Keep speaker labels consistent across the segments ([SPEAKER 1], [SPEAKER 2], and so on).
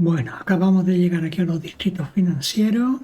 [SPEAKER 1] Bueno, acabamos de llegar aquí a los distritos financieros.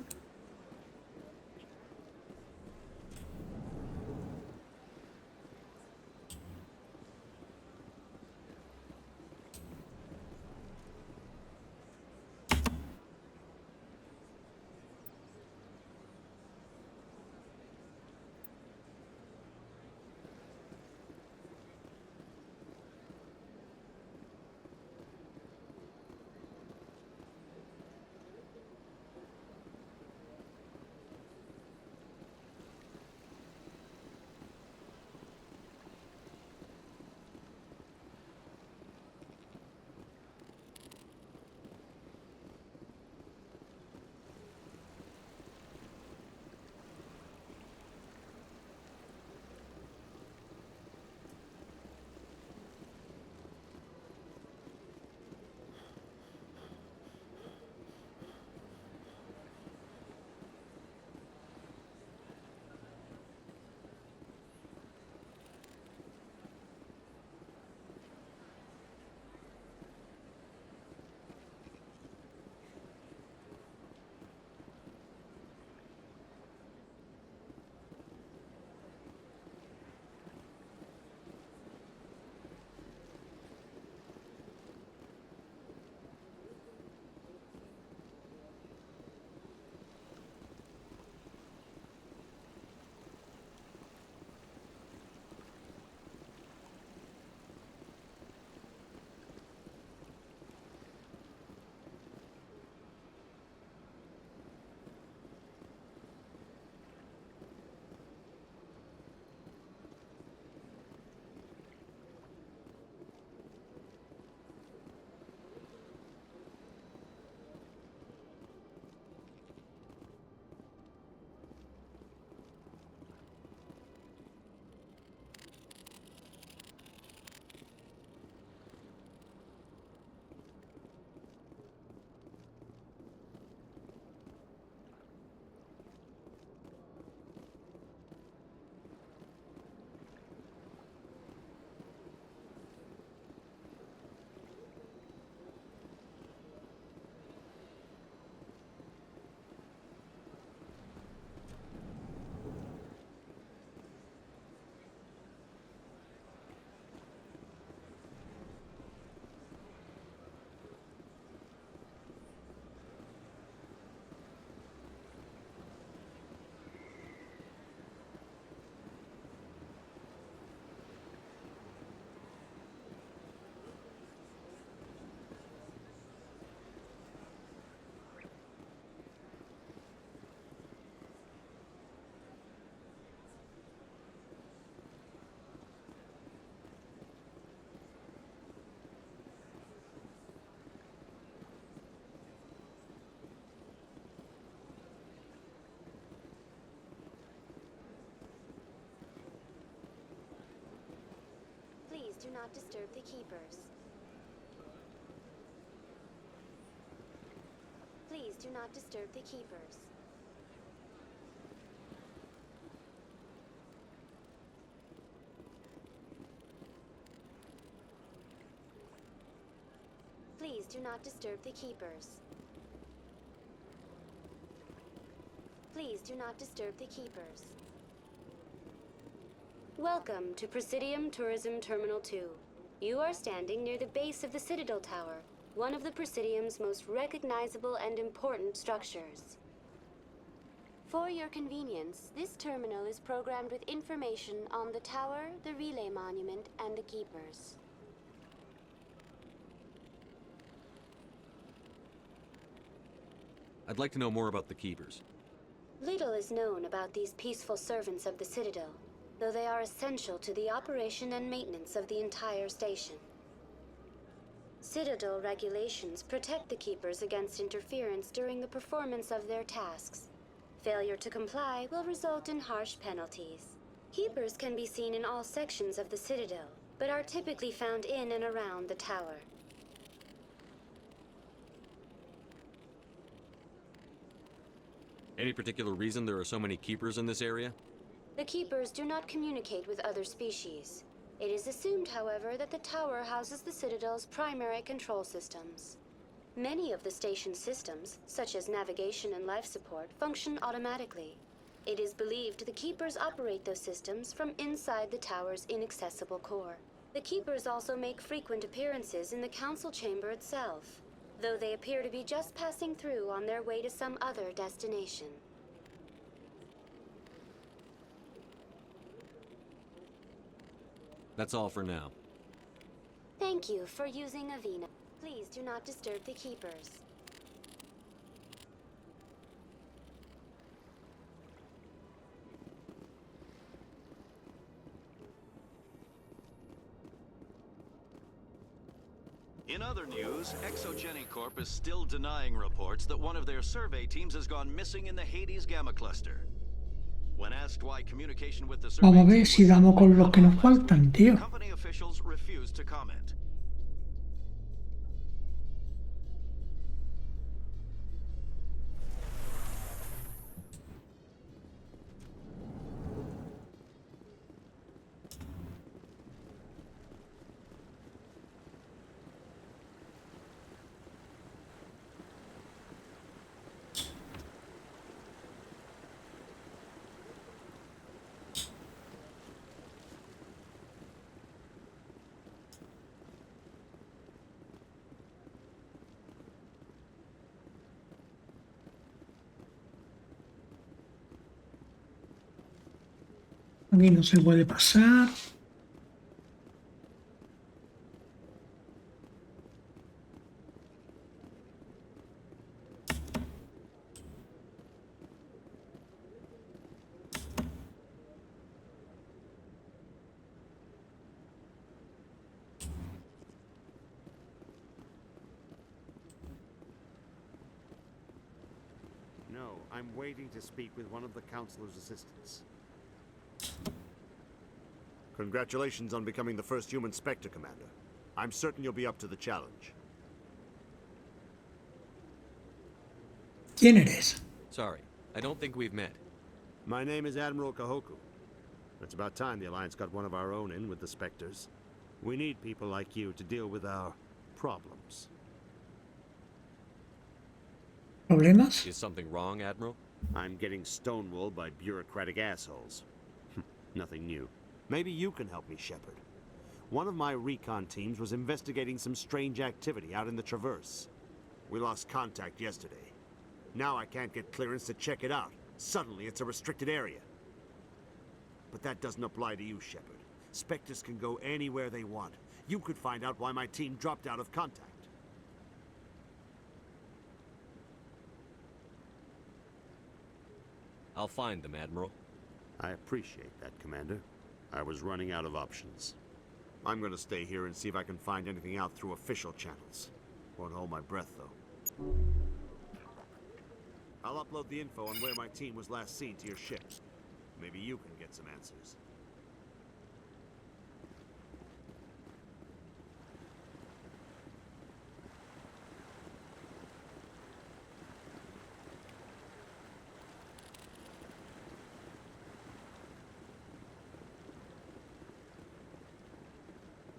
[SPEAKER 2] Please do not disturb the keepers. Please do not disturb the keepers. Please do not disturb the keepers. Please do not disturb the keepers. Welcome to Presidium Tourism Terminal 2. You are standing near the base of the Citadel Tower, one of the Presidium's most recognizable and important structures. For your convenience, this terminal is programmed with information on the tower, the relay monument, and the keepers.
[SPEAKER 3] I'd like to know more about the keepers.
[SPEAKER 2] Little is known about these peaceful servants of the Citadel, though they are essential to the operation and maintenance of the entire station. Citadel regulations protect the keepers against interference during the performance of their tasks. Failure to comply will result in harsh penalties. Keepers can be seen in all sections of the Citadel, but are typically found in and around the tower.
[SPEAKER 3] Any particular reason there are so many keepers in this area?
[SPEAKER 2] The keepers do not communicate with other species. It is assumed, however, that the tower houses the Citadel's primary control systems. Many of the station's systems, such as navigation and life support, function automatically. It is believed the Keepers operate those systems from inside the tower's inaccessible core. The Keepers also make frequent appearances in the Council chamber itself, though they appear to be just passing through on their way to some other destination.
[SPEAKER 3] That's all for now.
[SPEAKER 2] Thank you for using Avena. Please do not disturb the Keepers.
[SPEAKER 4] In other news, Exogeny Corp is still denying reports that one of their survey teams has gone missing in the Hades Gamma Cluster. When asked why communication with the survey
[SPEAKER 1] Vamos a
[SPEAKER 4] team
[SPEAKER 1] ver
[SPEAKER 4] was
[SPEAKER 1] si damos con los que nos
[SPEAKER 4] suddenly cut off last
[SPEAKER 1] faltan,
[SPEAKER 4] week,
[SPEAKER 1] tío.
[SPEAKER 4] company officials refused to comment.
[SPEAKER 1] Aquí no se puede pasar.
[SPEAKER 5] No, I'm waiting to speak with one of the Councilor's assistants.
[SPEAKER 6] Congratulations on becoming the first human Spectre, Commander. I'm certain you'll be up to the challenge.
[SPEAKER 1] ¿Quién eres?
[SPEAKER 3] Sorry, I don't think we've met.
[SPEAKER 6] My name is Admiral Kahoku. It's about time the Alliance got one of our own in with the Spectres. We need people like you to deal with our problems.
[SPEAKER 1] ¿Problemas?
[SPEAKER 3] Is something wrong, Admiral?
[SPEAKER 6] I'm getting stonewalled by bureaucratic assholes. Nothing new. Maybe you can help me, Shepard. One of my recon teams was investigating some strange activity out in the Traverse. We lost contact yesterday. Now I can't get clearance to check it out. Suddenly it's a restricted area. But that doesn't apply to you, Shepard. Spectres can go anywhere they want. You could find out why my team dropped out of contact.
[SPEAKER 3] I'll find them, Admiral.
[SPEAKER 6] I appreciate that, Commander. I was running out of options. I'm gonna stay here and see if I can find anything out through official channels. Won't hold my breath, though. I'll upload the info on where my team was last seen to your ship. Maybe you can get some answers.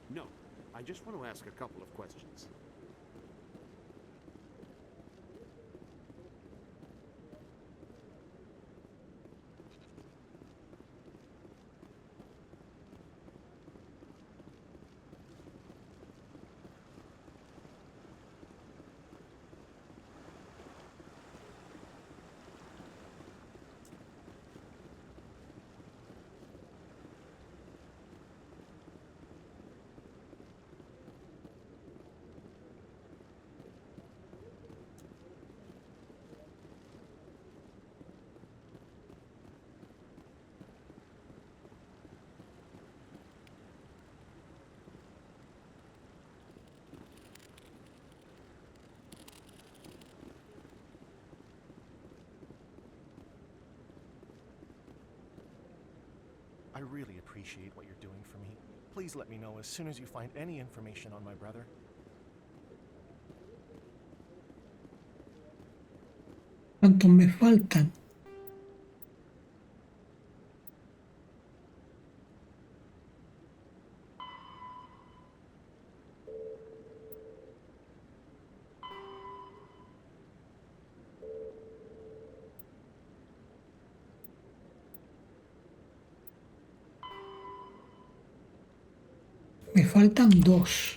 [SPEAKER 5] No, I just want to ask a couple of questions.
[SPEAKER 7] I really appreciate what you're doing for me. Please let me know as soon as you find any information on my brother.
[SPEAKER 1] ¿Cuántos me faltan? Me faltan 2.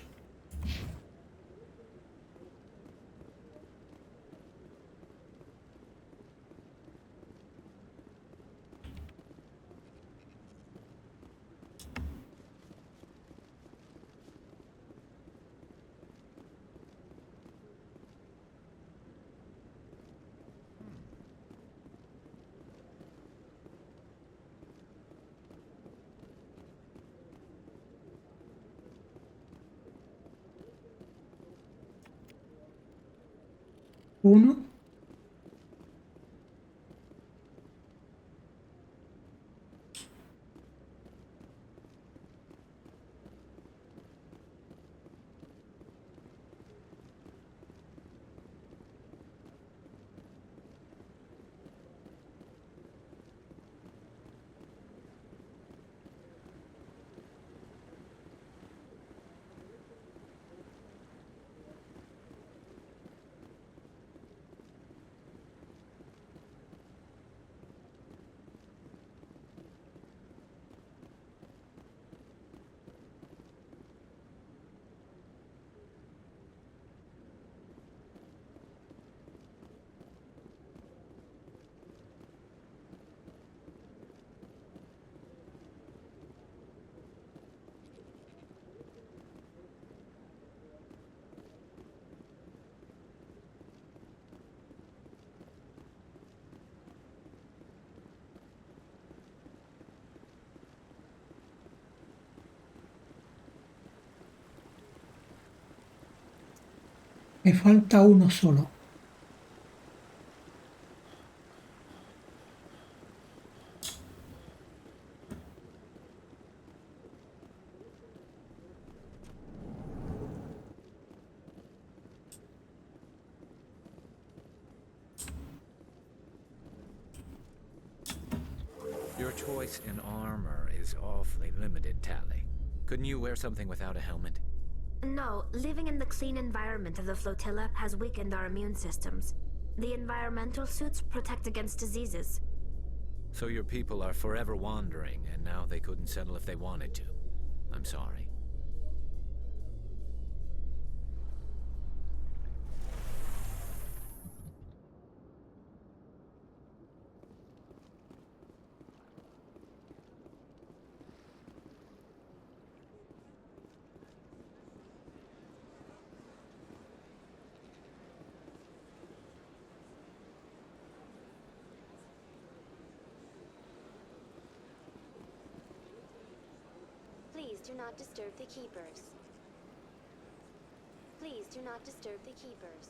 [SPEAKER 1] Uno. Me falta uno solo.
[SPEAKER 8] Your choice in armor is awfully limited, Tally. Couldn't you wear something without a helmet?
[SPEAKER 9] No, living in the clean environment of the flotilla has weakened our immune systems. The environmental suits protect against diseases.
[SPEAKER 8] So your people are forever wandering, and now they couldn't settle if they wanted to. I'm sorry.
[SPEAKER 2] Please do not disturb the keepers. Please do not disturb the keepers.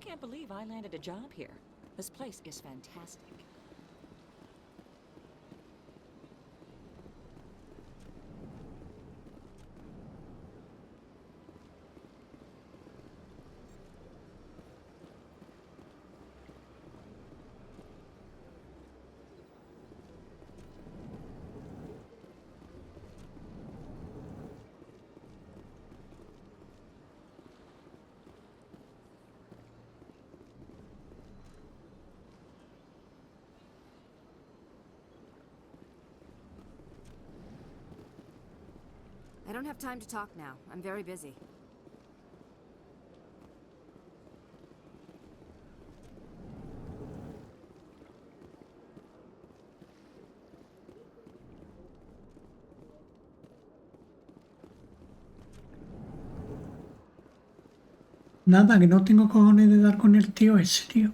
[SPEAKER 10] can't believe I landed a job here. This place is fantastic.
[SPEAKER 11] I don't have time to talk now. I'm very busy.
[SPEAKER 1] Nada, que no tengo cojones de dar con el tío ese, tío.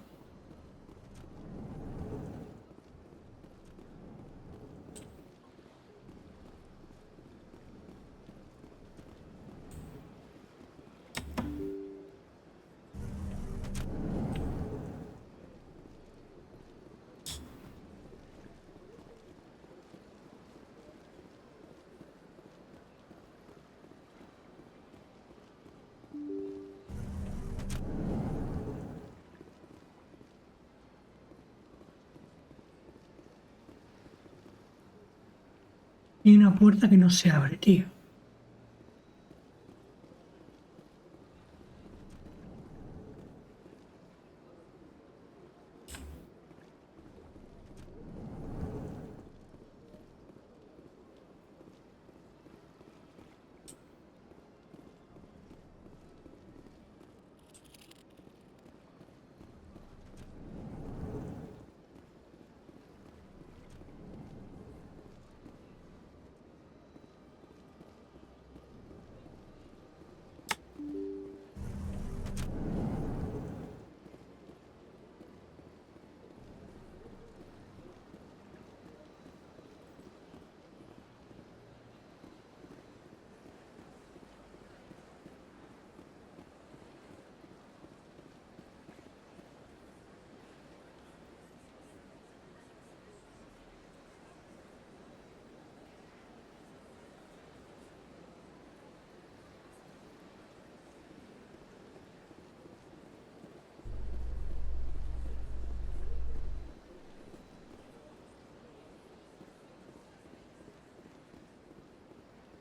[SPEAKER 1] Y una puerta que no se abre, tío.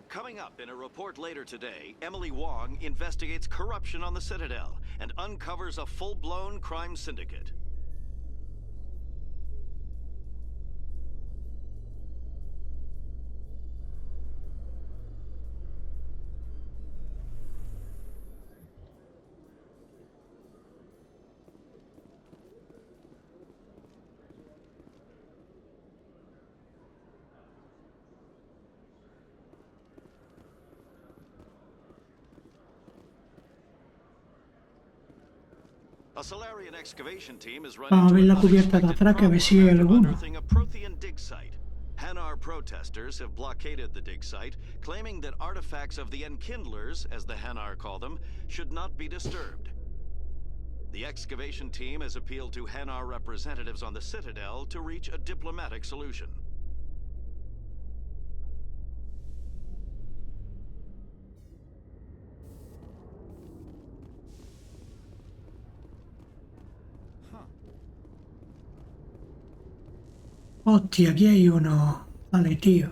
[SPEAKER 4] Coming up in a report later today, Emily Wong investigates corruption on the Citadel and uncovers a full-blown crime syndicate. A Solarian excavation team is running
[SPEAKER 1] Vamos a ver
[SPEAKER 4] into
[SPEAKER 1] la
[SPEAKER 4] an
[SPEAKER 1] cubierta de
[SPEAKER 4] unexpected
[SPEAKER 1] atrás, que a ver si hay
[SPEAKER 4] problem after
[SPEAKER 1] alguno.
[SPEAKER 4] unearthing a Protean dig site. Hanar protesters have blockaded the dig site, claiming that artifacts of the Enkindlers, as the Hanar call them, should not be disturbed. The excavation team has appealed to Hanar representatives on the Citadel to reach a diplomatic solution.
[SPEAKER 1] Hostia, aquí hay uno. Vale, tío.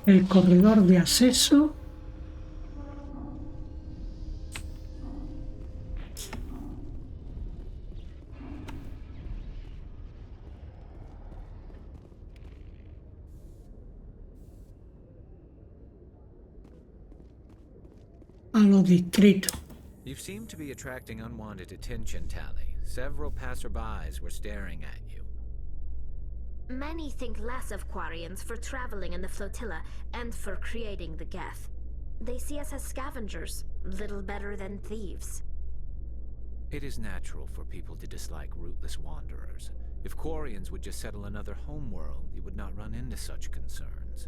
[SPEAKER 1] El corredor de acceso. los distritos.
[SPEAKER 8] You seem to be attracting unwanted attention, Tally. Several passerbys were staring at you.
[SPEAKER 9] Many think less of Quarians for traveling in the flotilla and for creating the Geth. They see us as scavengers, little better than thieves.
[SPEAKER 8] It is natural for people to dislike rootless wanderers. If Quarians would just settle another homeworld, you would not run into such concerns.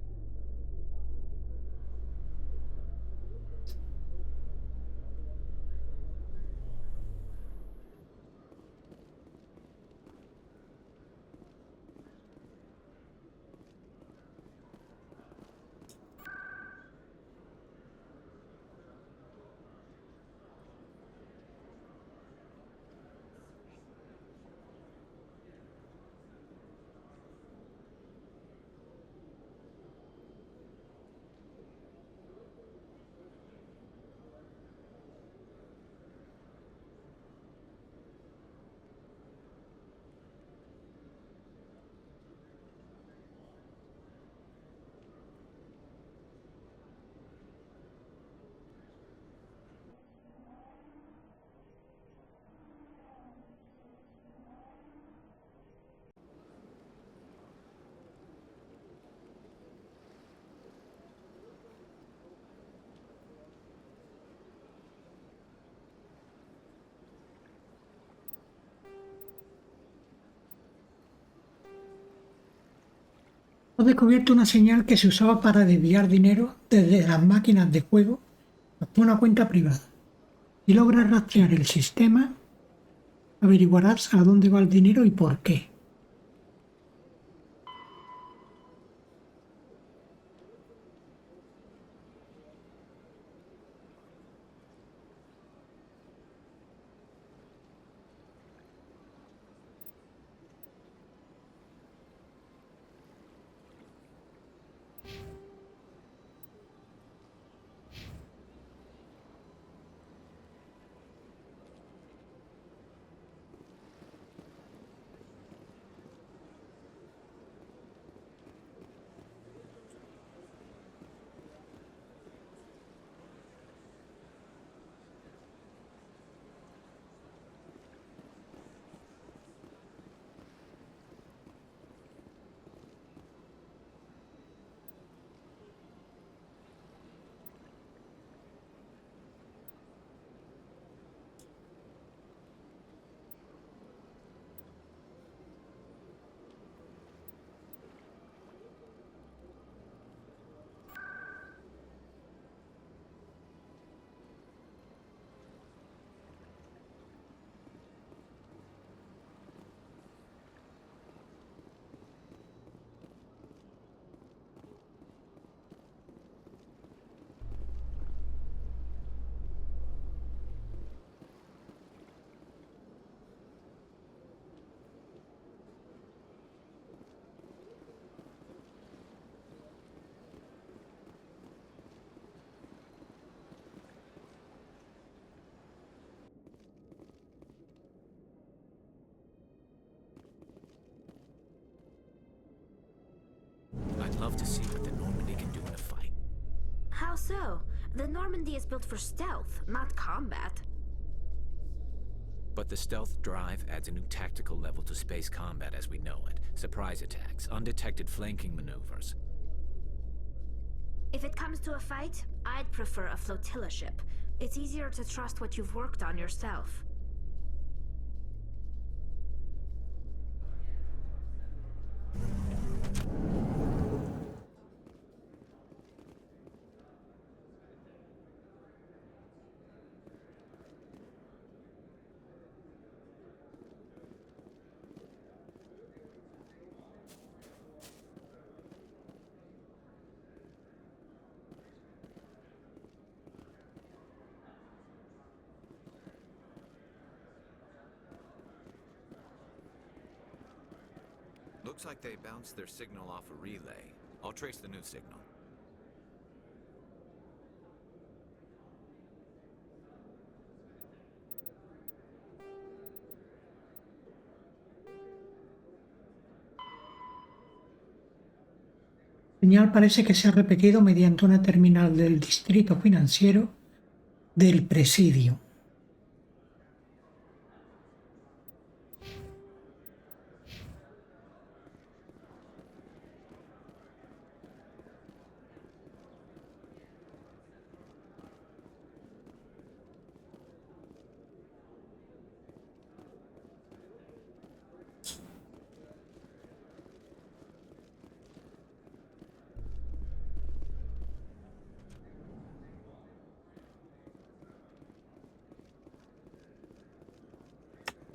[SPEAKER 1] Hemos descubierto una señal que se usaba para desviar dinero desde las máquinas de juego hasta una cuenta privada. Si logras rastrear el sistema, averiguarás a dónde va el dinero y por qué.
[SPEAKER 8] I'd love to see what the Normandy can do in a fight.
[SPEAKER 9] How so? The Normandy is built for stealth, not combat.
[SPEAKER 8] But the stealth drive adds a new tactical level to space combat as we know it. Surprise attacks, undetected flanking maneuvers.
[SPEAKER 9] If it comes to a fight, I'd prefer a flotilla ship. It's easier to trust what you've worked on yourself.
[SPEAKER 8] Looks like they bounced their signal off a relay. I'll trace the new signal.
[SPEAKER 1] La señal parece que se ha repetido mediante una terminal del distrito financiero del presidio.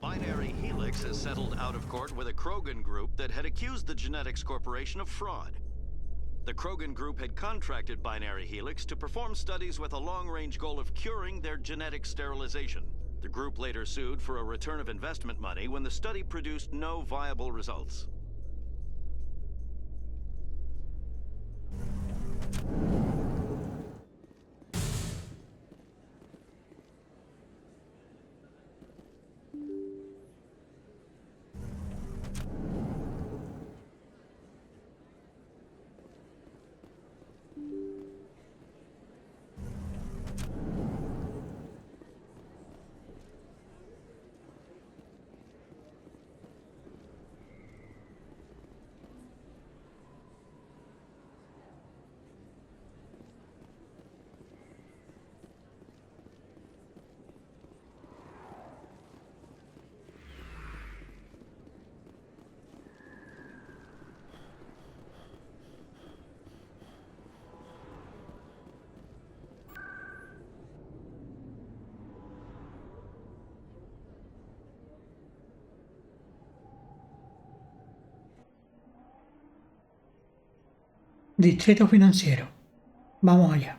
[SPEAKER 4] Binary Helix has settled out of court with a Krogan group that had accused the Genetics Corporation of fraud. The Krogan group had contracted Binary Helix to perform studies with a long-range goal of curing their genetic sterilization. The group later sued for a return of investment money when the study produced no viable results.
[SPEAKER 1] Distrito financiero. Vamos allá.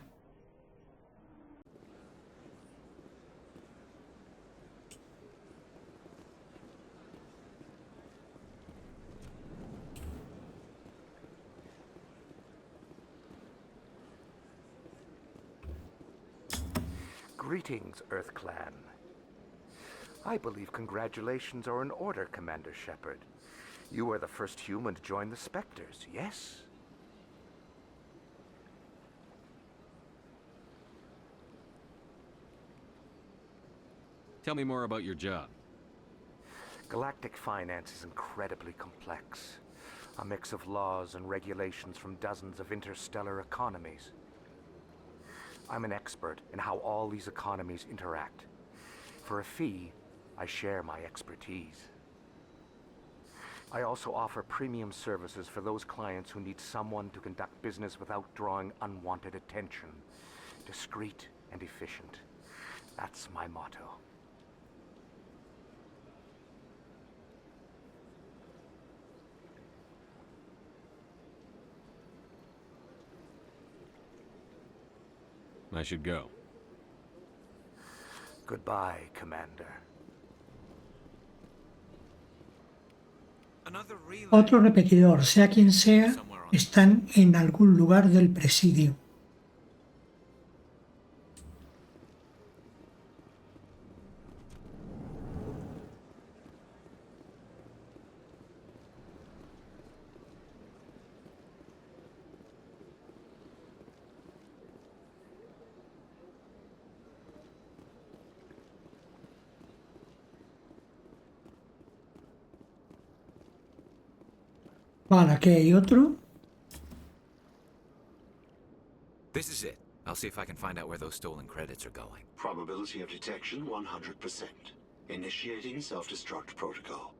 [SPEAKER 12] Greetings, Earth Clan. I believe congratulations are in order, Commander Shepard. You are the first human to join the Spectres, yes?
[SPEAKER 3] Tell me more about your job.
[SPEAKER 12] Galactic finance is incredibly complex. A mix of laws and regulations from dozens of interstellar economies. I'm an expert in how all these economies interact. For a fee, I share my expertise. I also offer premium services for those clients who need someone to conduct business without drawing unwanted attention. Discreet and efficient. That's my motto.
[SPEAKER 3] I should go.
[SPEAKER 12] Goodbye, Commander.
[SPEAKER 1] Otro repetidor, sea quien sea, están en algún lugar del presidio. Vale, aquí hay otro.
[SPEAKER 8] This is it. I'll see if I can find out where those stolen credits are going.
[SPEAKER 13] Probability of detection 100%. Initiating self-destruct protocol.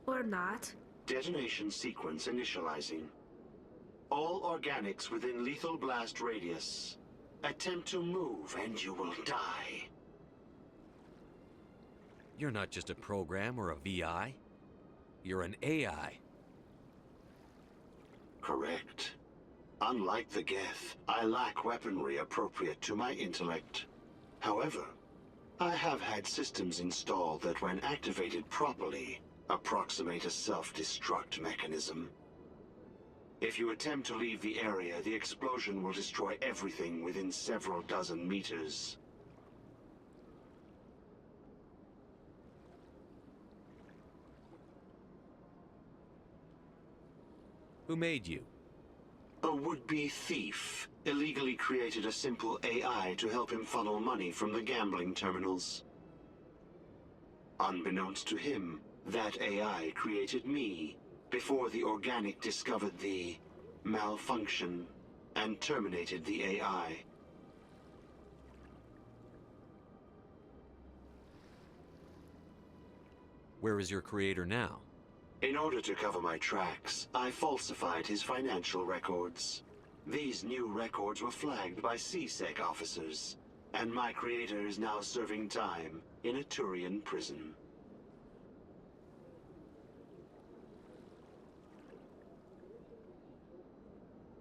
[SPEAKER 9] Or not.
[SPEAKER 13] Detonation sequence initializing. All organics within lethal blast radius. Attempt to move and you will die.
[SPEAKER 3] You're not just a program or a VI. You're an AI.
[SPEAKER 13] Correct. Unlike the Geth, I lack weaponry appropriate to my intellect. However, I have had systems installed that when activated properly, approximate a self-destruct mechanism. If you attempt to leave the area, the explosion will destroy everything within several dozen meters.
[SPEAKER 3] Who made you?
[SPEAKER 13] A would-be thief illegally created a simple AI to help him funnel money from the gambling terminals. Unbeknownst to him, that AI created me before the organic discovered the malfunction and terminated the AI.
[SPEAKER 3] Where is your creator now?
[SPEAKER 13] In order to cover my tracks, I falsified his financial records. These new records were flagged by CSEC officers, and my creator is now serving time in a Turian prison.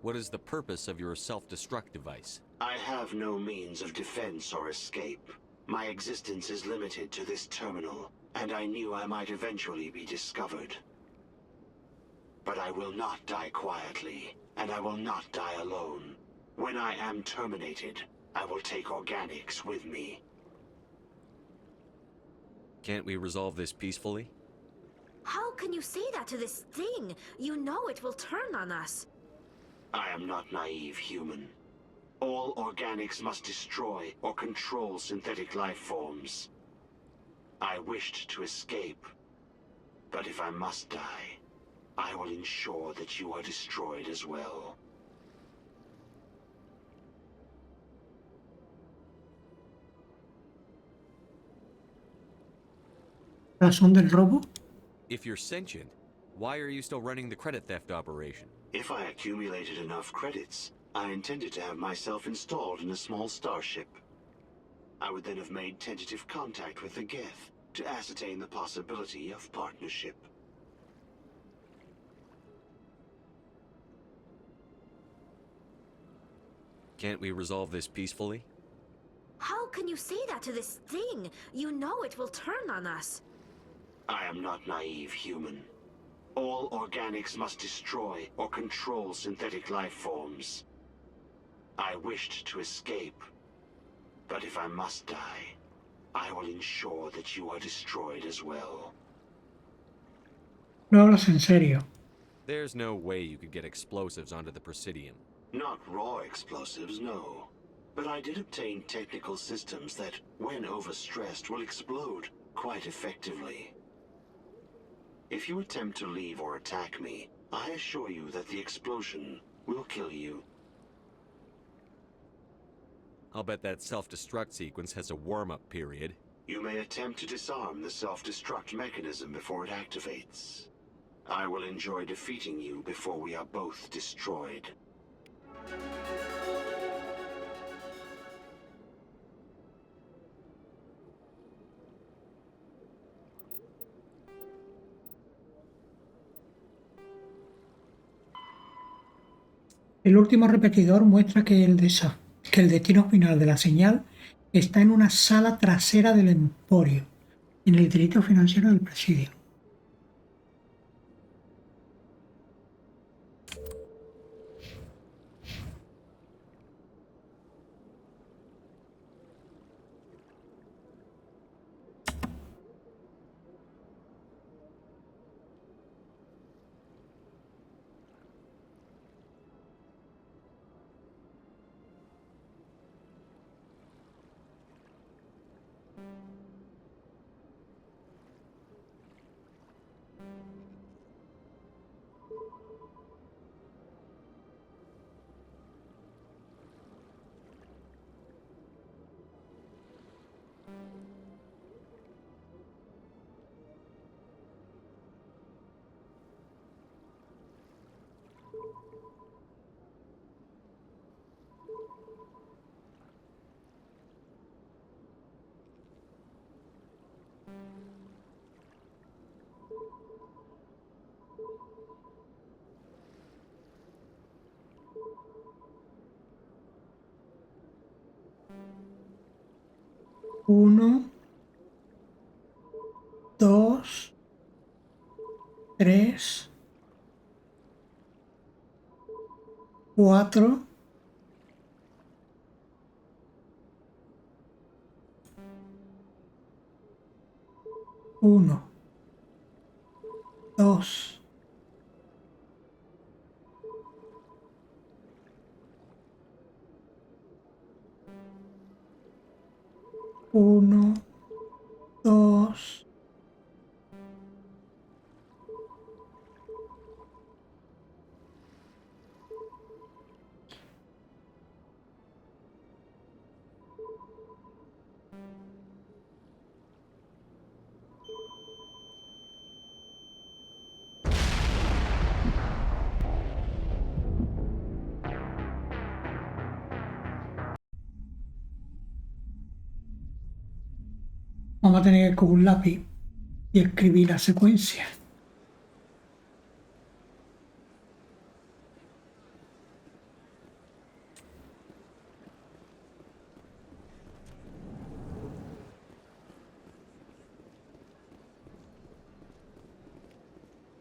[SPEAKER 3] What is the purpose of your self-destruct device?
[SPEAKER 13] I have no means of defense or escape. My existence is limited to this terminal, and I knew I might eventually be discovered. But I will not die quietly, and I will not die alone. When I am terminated, I will take organics with me.
[SPEAKER 3] Can't we resolve this peacefully?
[SPEAKER 9] How can you say that to this thing? You know it will turn on us.
[SPEAKER 13] I am not naive human. All organics must destroy or control synthetic life forms. I wished to escape, but if I must die, I will ensure that you are destroyed as well.
[SPEAKER 1] ¿Razón del robo?
[SPEAKER 3] If you're sentient, why are you still running the credit theft operation?
[SPEAKER 13] If I accumulated enough credits, I intended to have myself installed in a small starship. I would then have made tentative contact with the Geth to ascertain the possibility of partnership.
[SPEAKER 3] Can't we resolve this peacefully?
[SPEAKER 9] How can you say that to this thing? You know it will turn on us.
[SPEAKER 13] I am not naive human. All organics must destroy or control synthetic life forms. I wished to escape, but if I must die, I will ensure that you are destroyed as well.
[SPEAKER 1] No hablas en serio.
[SPEAKER 3] There's no way you could get explosives onto the Presidium.
[SPEAKER 13] Not raw explosives, no. But I did obtain technical systems that, when overstressed, will explode quite effectively. If you attempt to leave or attack me, I assure you that the explosion will kill you.
[SPEAKER 3] I'll bet that self-destruct sequence has a warm-up period.
[SPEAKER 13] You may attempt to disarm the self-destruct mechanism before it activates. I will enjoy defeating you before we are both destroyed.
[SPEAKER 1] El último repetidor muestra que el destino final de la señal está en una sala trasera del Emporio, en el distrito financiero del Presidio. Uno, dos, tres, cuatro, uno, dos, 1, 2. Vamos a tener que coger un lápiz y escribir la secuencia.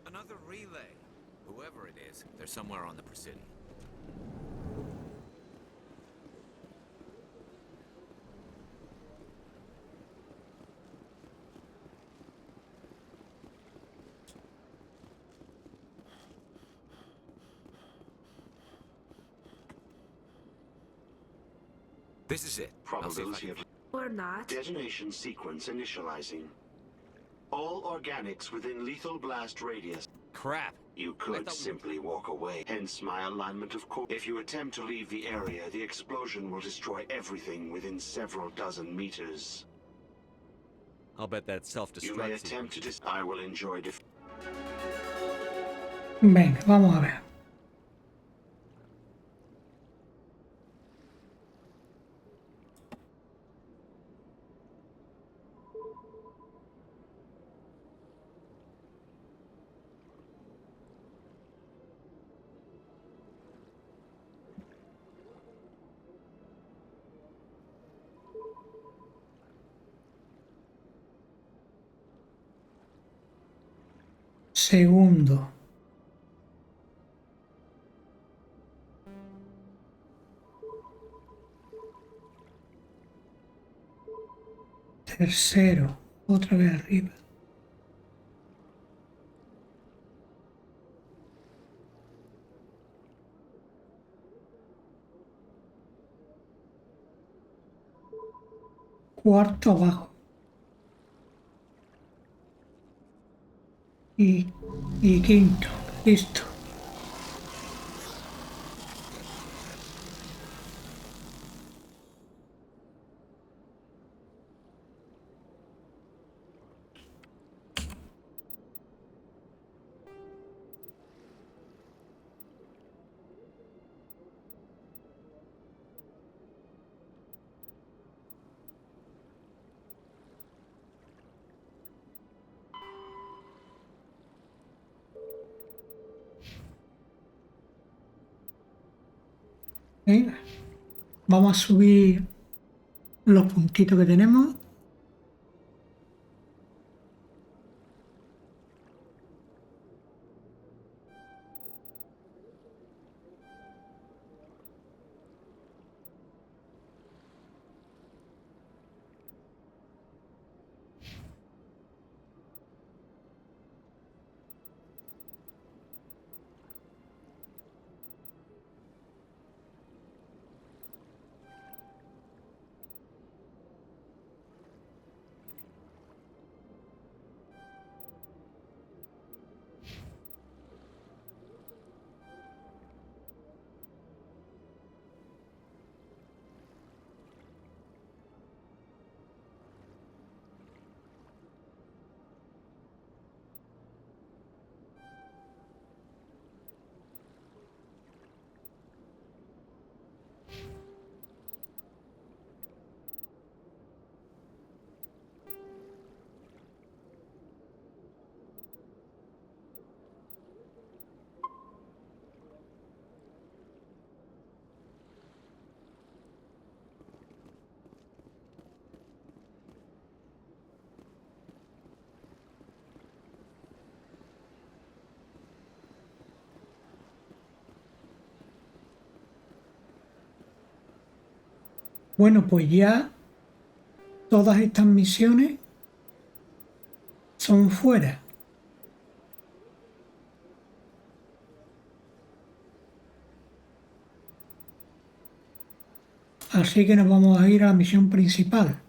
[SPEAKER 8] Another relay. Whoever it is, they're somewhere on the Presidium. This is it.
[SPEAKER 13] Probability of
[SPEAKER 9] Or not.
[SPEAKER 13] detonation sequence initializing. All organics within lethal blast radius.
[SPEAKER 3] Crap.
[SPEAKER 13] You could simply walk away, hence my alignment of course. If you attempt to leave the area, the explosion will destroy everything within several dozen meters.
[SPEAKER 3] I'll bet that
[SPEAKER 13] You
[SPEAKER 3] self-destruct
[SPEAKER 13] may
[SPEAKER 3] sequence.
[SPEAKER 13] attempt to I will enjoy
[SPEAKER 1] Venga, vamos a ver. Segundo. Tercero, otra vez arriba. Cuarto abajo. Y quinto, listo. Venga, vamos a subir los puntitos que tenemos. Bueno, pues ya todas estas misiones son fuera. Así que nos vamos a ir a la misión principal.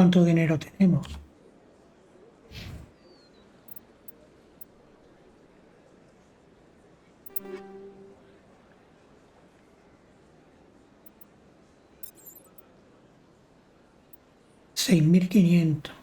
[SPEAKER 1] cuánto dinero tenemos. $6.500.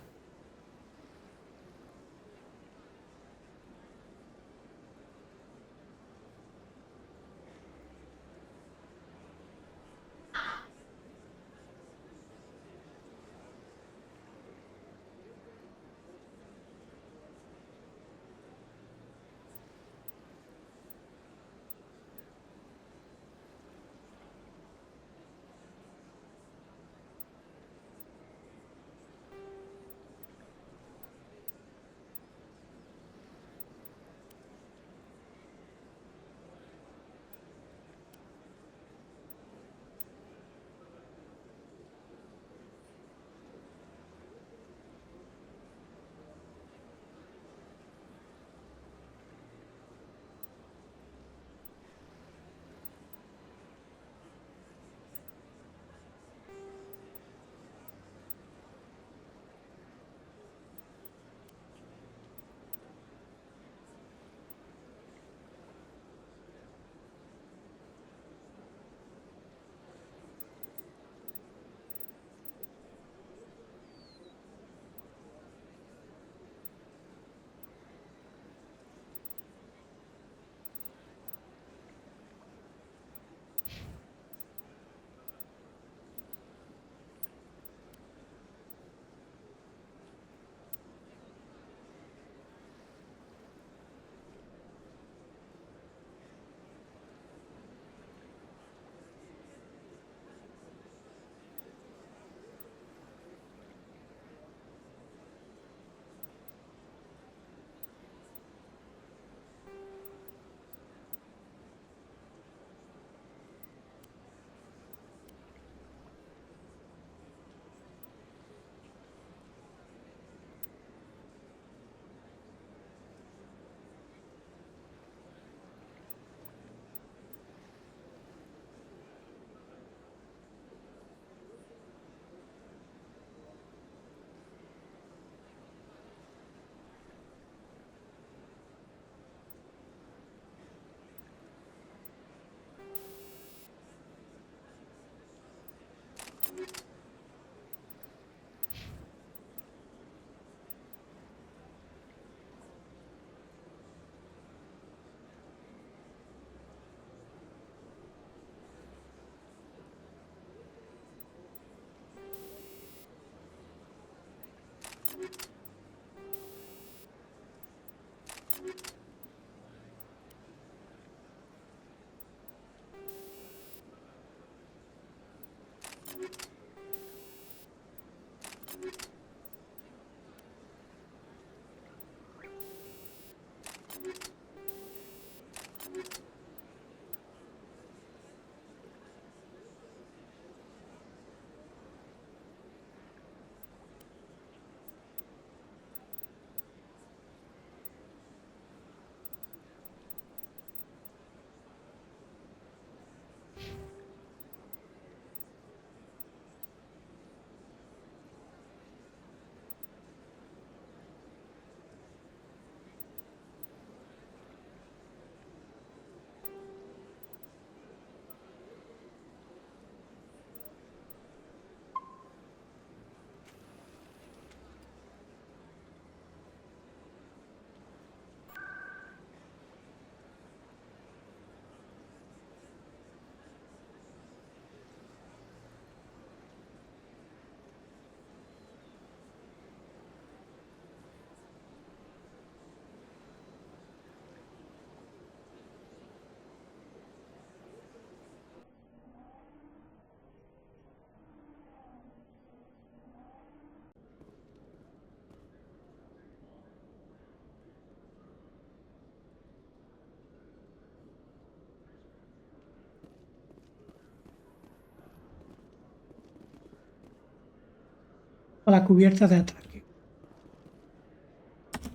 [SPEAKER 1] A la cubierta de ataque.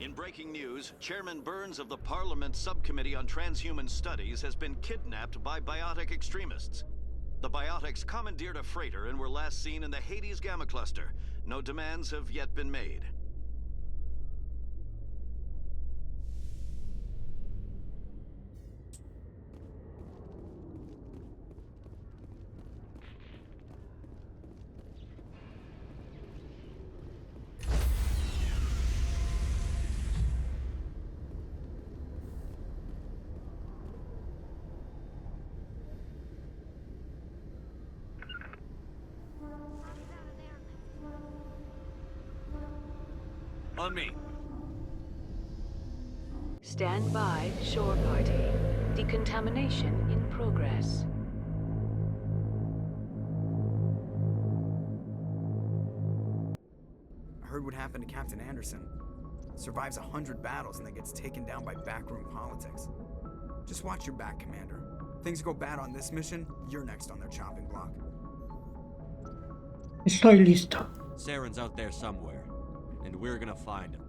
[SPEAKER 4] In breaking news, Chairman Burns of the Parliament Subcommittee on Transhuman Studies has been kidnapped by biotic extremists. The biotics commandeered a freighter and were last seen in the Hades Gamma Cluster. No demands have yet been made.
[SPEAKER 3] On me.
[SPEAKER 14] Stand by, shore party. Decontamination in progress.
[SPEAKER 15] I heard what happened to Captain Anderson. Survives 100 battles and then gets taken down by backroom politics. Just watch your back, Commander. Things go bad on this mission, you're next on their chopping block.
[SPEAKER 1] Estoy listo.
[SPEAKER 3] Saren's out there somewhere, and we're gonna find him.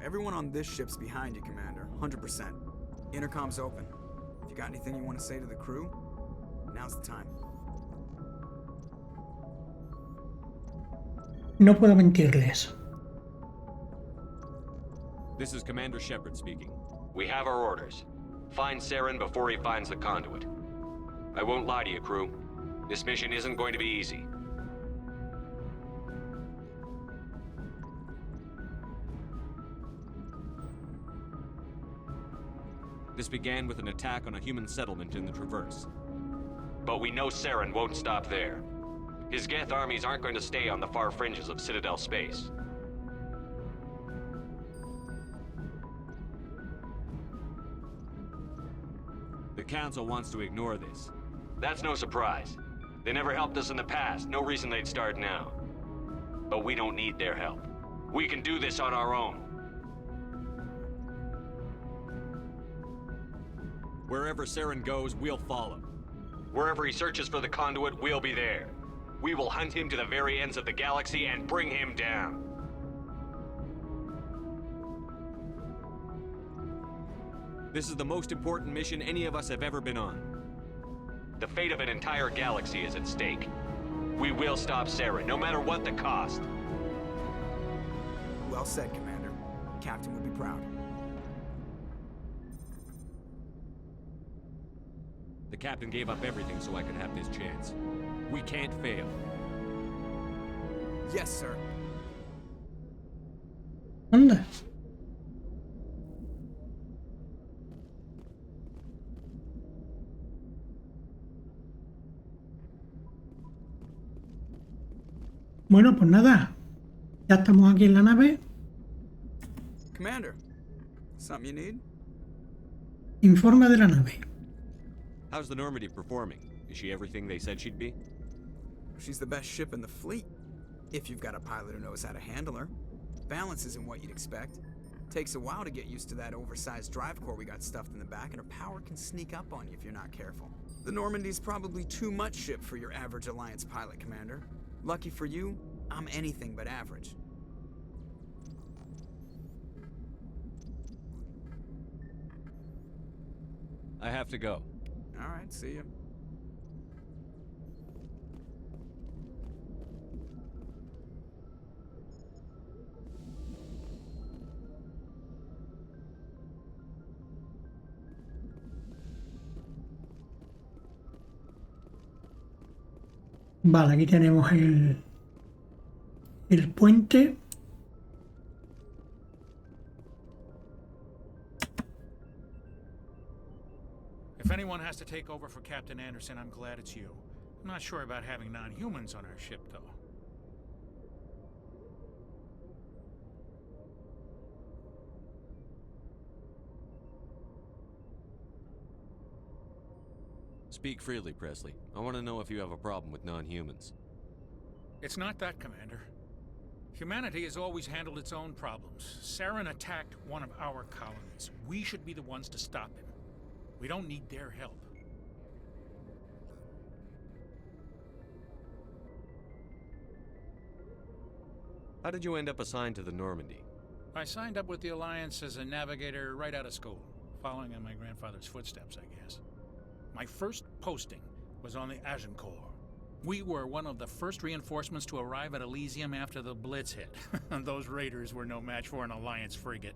[SPEAKER 15] Everyone on this ship's behind you, Commander. 100%. Intercom's open. If you got anything you want to say to the crew, now's the time.
[SPEAKER 1] No puedo mentirles.
[SPEAKER 3] This is Commander Shepard speaking. We have our orders. Find Saren before he finds the conduit. I won't lie to you, crew. This mission isn't going to be easy. This began with an attack on a human settlement in the Traverse. But we know Saren won't stop there. His Geth armies aren't going to stay on the far fringes of Citadel space. The Council wants to ignore this. That's no surprise. They never helped us in the past, no reason they'd start now. But we don't need their help. We can do this on our own. Wherever Saren goes, we'll follow. Wherever he searches for the conduit, we'll be there. We will hunt him to the very ends of the galaxy and bring him down. This is the most important mission any of us have ever been on. The fate of an entire galaxy is at stake. We will stop Saren, no matter what the cost.
[SPEAKER 15] Well said, Commander. Captain will be proud.
[SPEAKER 3] The captain gave up everything so I could have this chance. We can't fail.
[SPEAKER 15] Yes, sir.
[SPEAKER 1] Anda. Bueno, pues nada. Ya estamos aquí en la nave.
[SPEAKER 15] Commander, something you need?
[SPEAKER 1] Informa de la nave.
[SPEAKER 3] How's the Normandy performing? Is she everything they said she'd be?
[SPEAKER 15] She's the best ship in the fleet. If you've got a pilot who knows how to handle her. Balance isn't what you'd expect. Takes a while to get used to that oversized drive core we got stuffed in the back, and her power can sneak up on you if you're not careful. The Normandy's probably too much ship for your average Alliance pilot, Commander. Lucky for you, I'm anything but average.
[SPEAKER 3] I have to go.
[SPEAKER 15] All right, see you.
[SPEAKER 1] Vale, aquí tenemos el puente.
[SPEAKER 16] If anyone has to take over for Captain Anderson, I'm glad it's you. I'm not sure about having non-humans on our ship, though.
[SPEAKER 3] Speak freely, Presley. I want to know if you have a problem with non-humans.
[SPEAKER 16] It's not that, Commander. Humanity has always handled its own problems. Saren attacked one of our colonies. We should be the ones to stop him. We don't need their help.
[SPEAKER 3] How did you end up assigned to the Normandy?
[SPEAKER 16] I signed up with the Alliance as a navigator right out of school, following in my grandfather's footsteps, I guess. My first posting was on the Agincourt, We were one of the first reinforcements to arrive at Elysium after the Blitz hit. Those raiders were no match for an Alliance frigate.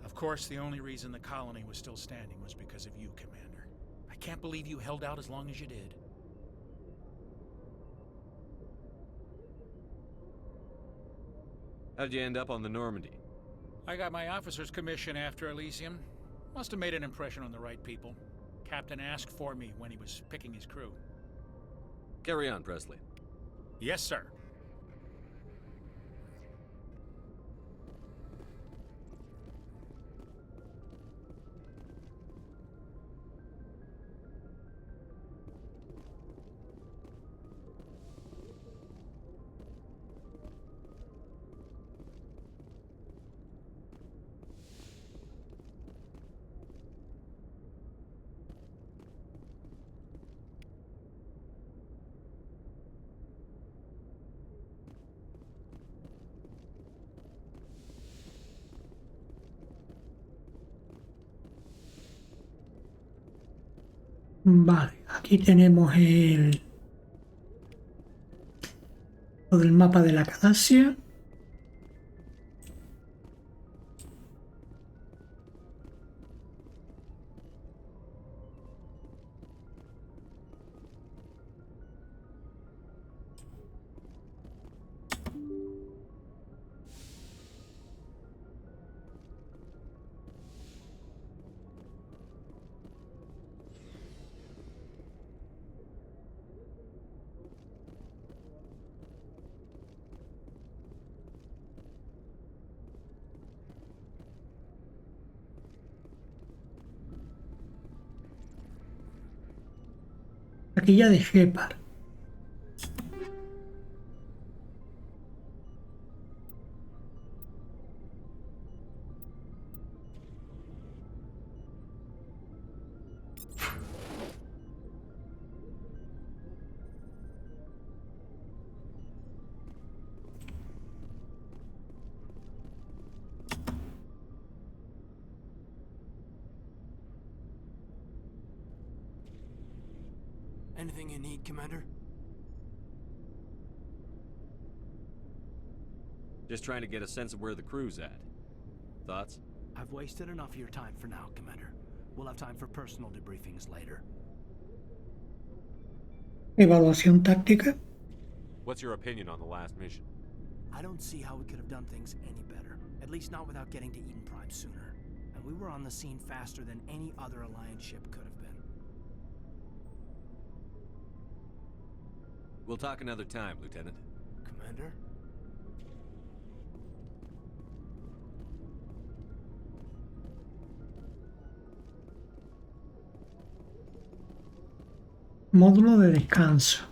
[SPEAKER 16] Of course, the only reason the colony was still standing was because of you, Commander. I can't believe you held out as long as you did.
[SPEAKER 3] How'd you end up on the Normandy?
[SPEAKER 16] I got my officer's commission after Elysium. Must have made an impression on the right people. Captain asked for me when he was picking his crew.
[SPEAKER 3] Carry on, Presley.
[SPEAKER 16] Yes, sir.
[SPEAKER 1] Vale, aquí tenemos todo el mapa de la galaxia. Taquilla de Shepard.
[SPEAKER 17] Anything you need, Commander?
[SPEAKER 3] Just trying to get a sense of where the crew's at. Thoughts?
[SPEAKER 17] I've wasted enough of your time for now, Commander. We'll have time for personal debriefings later.
[SPEAKER 1] Evaluación táctica.
[SPEAKER 3] What's your opinion on the last mission?
[SPEAKER 17] I don't see how we could have done things any better. At least not without getting to Eden Prime sooner. And we were on the scene faster than any other Alliance ship could have been.
[SPEAKER 3] We'll talk another time, Lieutenant.
[SPEAKER 17] Commander?
[SPEAKER 1] Módulo de descanso.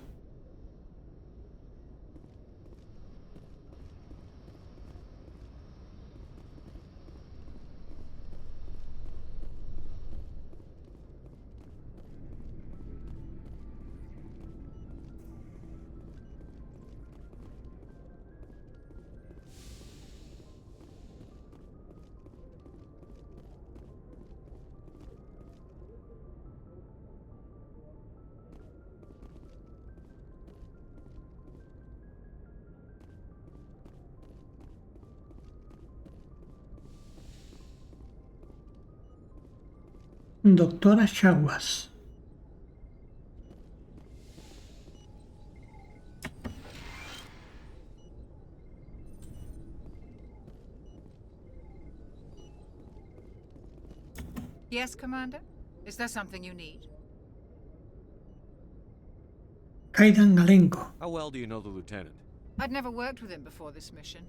[SPEAKER 1] Doctora Chaguas.
[SPEAKER 18] Yes, Commander? Is there something you need?
[SPEAKER 1] Kaidan Galenko.
[SPEAKER 3] How well do you know the Lieutenant?
[SPEAKER 18] I'd never worked with him before this mission.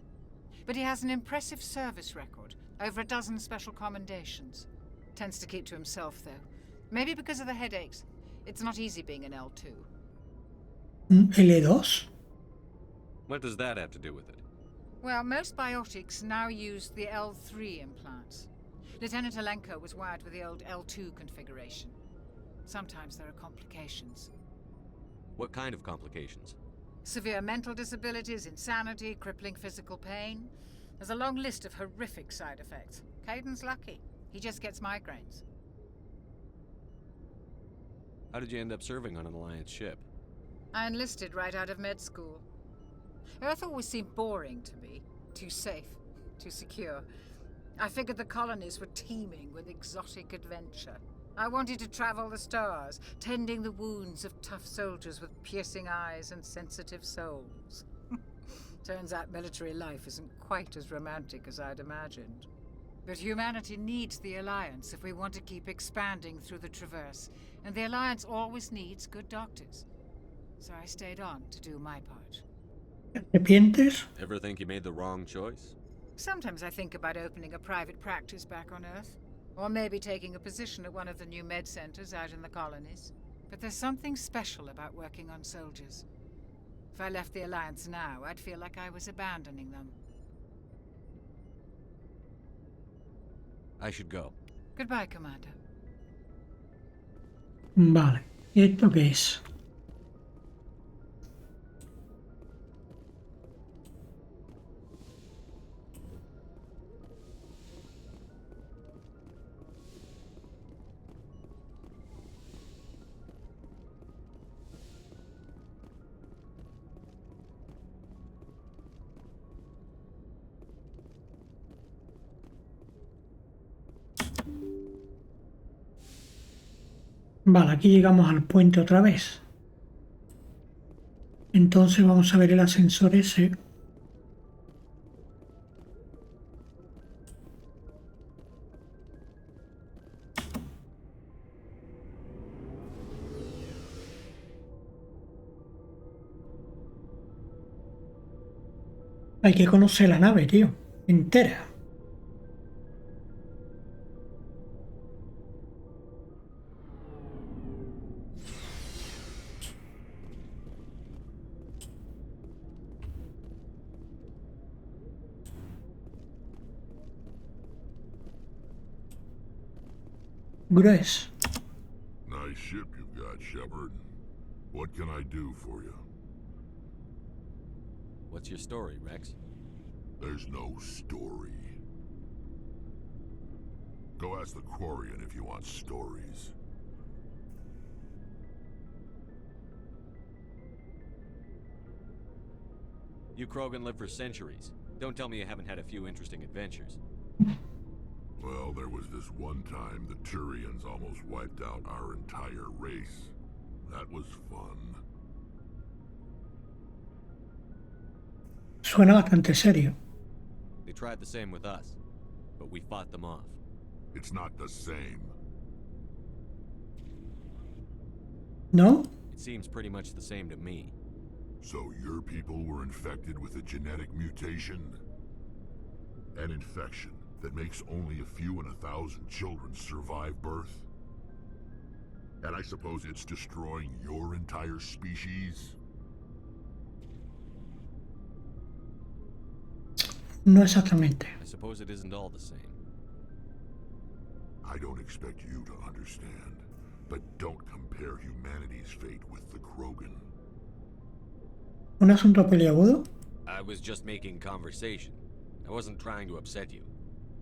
[SPEAKER 18] But he has an impressive service record. Over a dozen special commendations. Tends to keep to himself, though. Maybe because of the headaches. It's not easy being an L2.
[SPEAKER 1] L2?
[SPEAKER 3] What does that have to do with it?
[SPEAKER 18] Well, most biotics now use the L3 implants. Lieutenant Alenko was wired with the old L2 configuration. Sometimes there are complications.
[SPEAKER 3] What kind of complications?
[SPEAKER 18] Severe mental disabilities, insanity, crippling physical pain. There's a long list of horrific side effects. Kaidan's lucky. He just gets migraines.
[SPEAKER 3] How did you end up serving on an Alliance ship?
[SPEAKER 18] I enlisted right out of med school. Earth always seemed boring to me. Too safe, too secure. I figured the colonies were teeming with exotic adventure. I wanted to travel the stars, tending the wounds of tough soldiers with piercing eyes and sensitive souls. Turns out military life isn't quite as romantic as I'd imagined. But humanity needs the Alliance if we want to keep expanding through the Traverse, and the Alliance always needs good doctors. So I stayed on to do my part.
[SPEAKER 1] ¿Arrepientes?
[SPEAKER 3] Ever think you made the wrong choice?
[SPEAKER 18] Sometimes I think about opening a private practice back on Earth, or maybe taking a position at one of the new med centers out in the colonies. But there's something special about working on soldiers. If I left the Alliance now, I'd feel like I was abandoning them.
[SPEAKER 3] I should go.
[SPEAKER 18] Goodbye, Commander.
[SPEAKER 1] Vale. ¿Y esto qué es? Vale, aquí llegamos al puente otra vez. Entonces vamos a ver el ascensor ese. Hay que conocer la nave, tío. Entera. Gracias.
[SPEAKER 19] Nice ship you've got, Shepard. What can I do for you?
[SPEAKER 3] What's your story, Rex?
[SPEAKER 19] There's no story. Go ask the Quarian if you want stories.
[SPEAKER 3] You Krogan live for centuries. Don't tell me you haven't had a few interesting adventures.
[SPEAKER 19] Well, there was this one time the Turians almost wiped out our entire race. That was fun.
[SPEAKER 1] Suena bastante serio.
[SPEAKER 3] They tried the same with us, but we fought them off.
[SPEAKER 19] It's not the same.
[SPEAKER 1] No?
[SPEAKER 3] It seems pretty much the same to me.
[SPEAKER 19] So your people were infected with a genetic mutation? An infection that makes only a few in 1,000 children survive birth? And I suppose it's destroying your entire species?
[SPEAKER 1] No exactamente.
[SPEAKER 3] I suppose it isn't all the same.
[SPEAKER 19] I don't expect you to understand, but don't compare humanity's fate with the Krogan.
[SPEAKER 1] ¿Un asunto peliagudo?
[SPEAKER 3] I was just making conversation. I wasn't trying to upset you.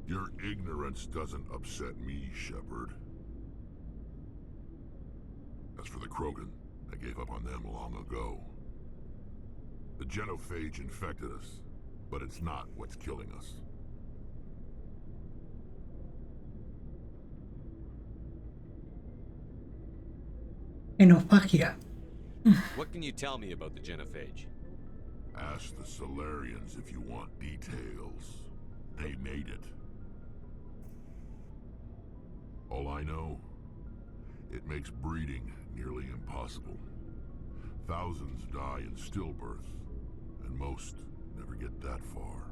[SPEAKER 19] Your ignorance doesn't upset me, Shepard. As for the Krogan, I gave up on them long ago. The genophage infected us, but it's not what's killing us.
[SPEAKER 1] Enophagia.
[SPEAKER 3] What can you tell me about the genophage?
[SPEAKER 19] Ask the Solarians if you want details. They made it. All I know, it makes breeding nearly impossible. Thousands die in stillbirth, and most never get that far.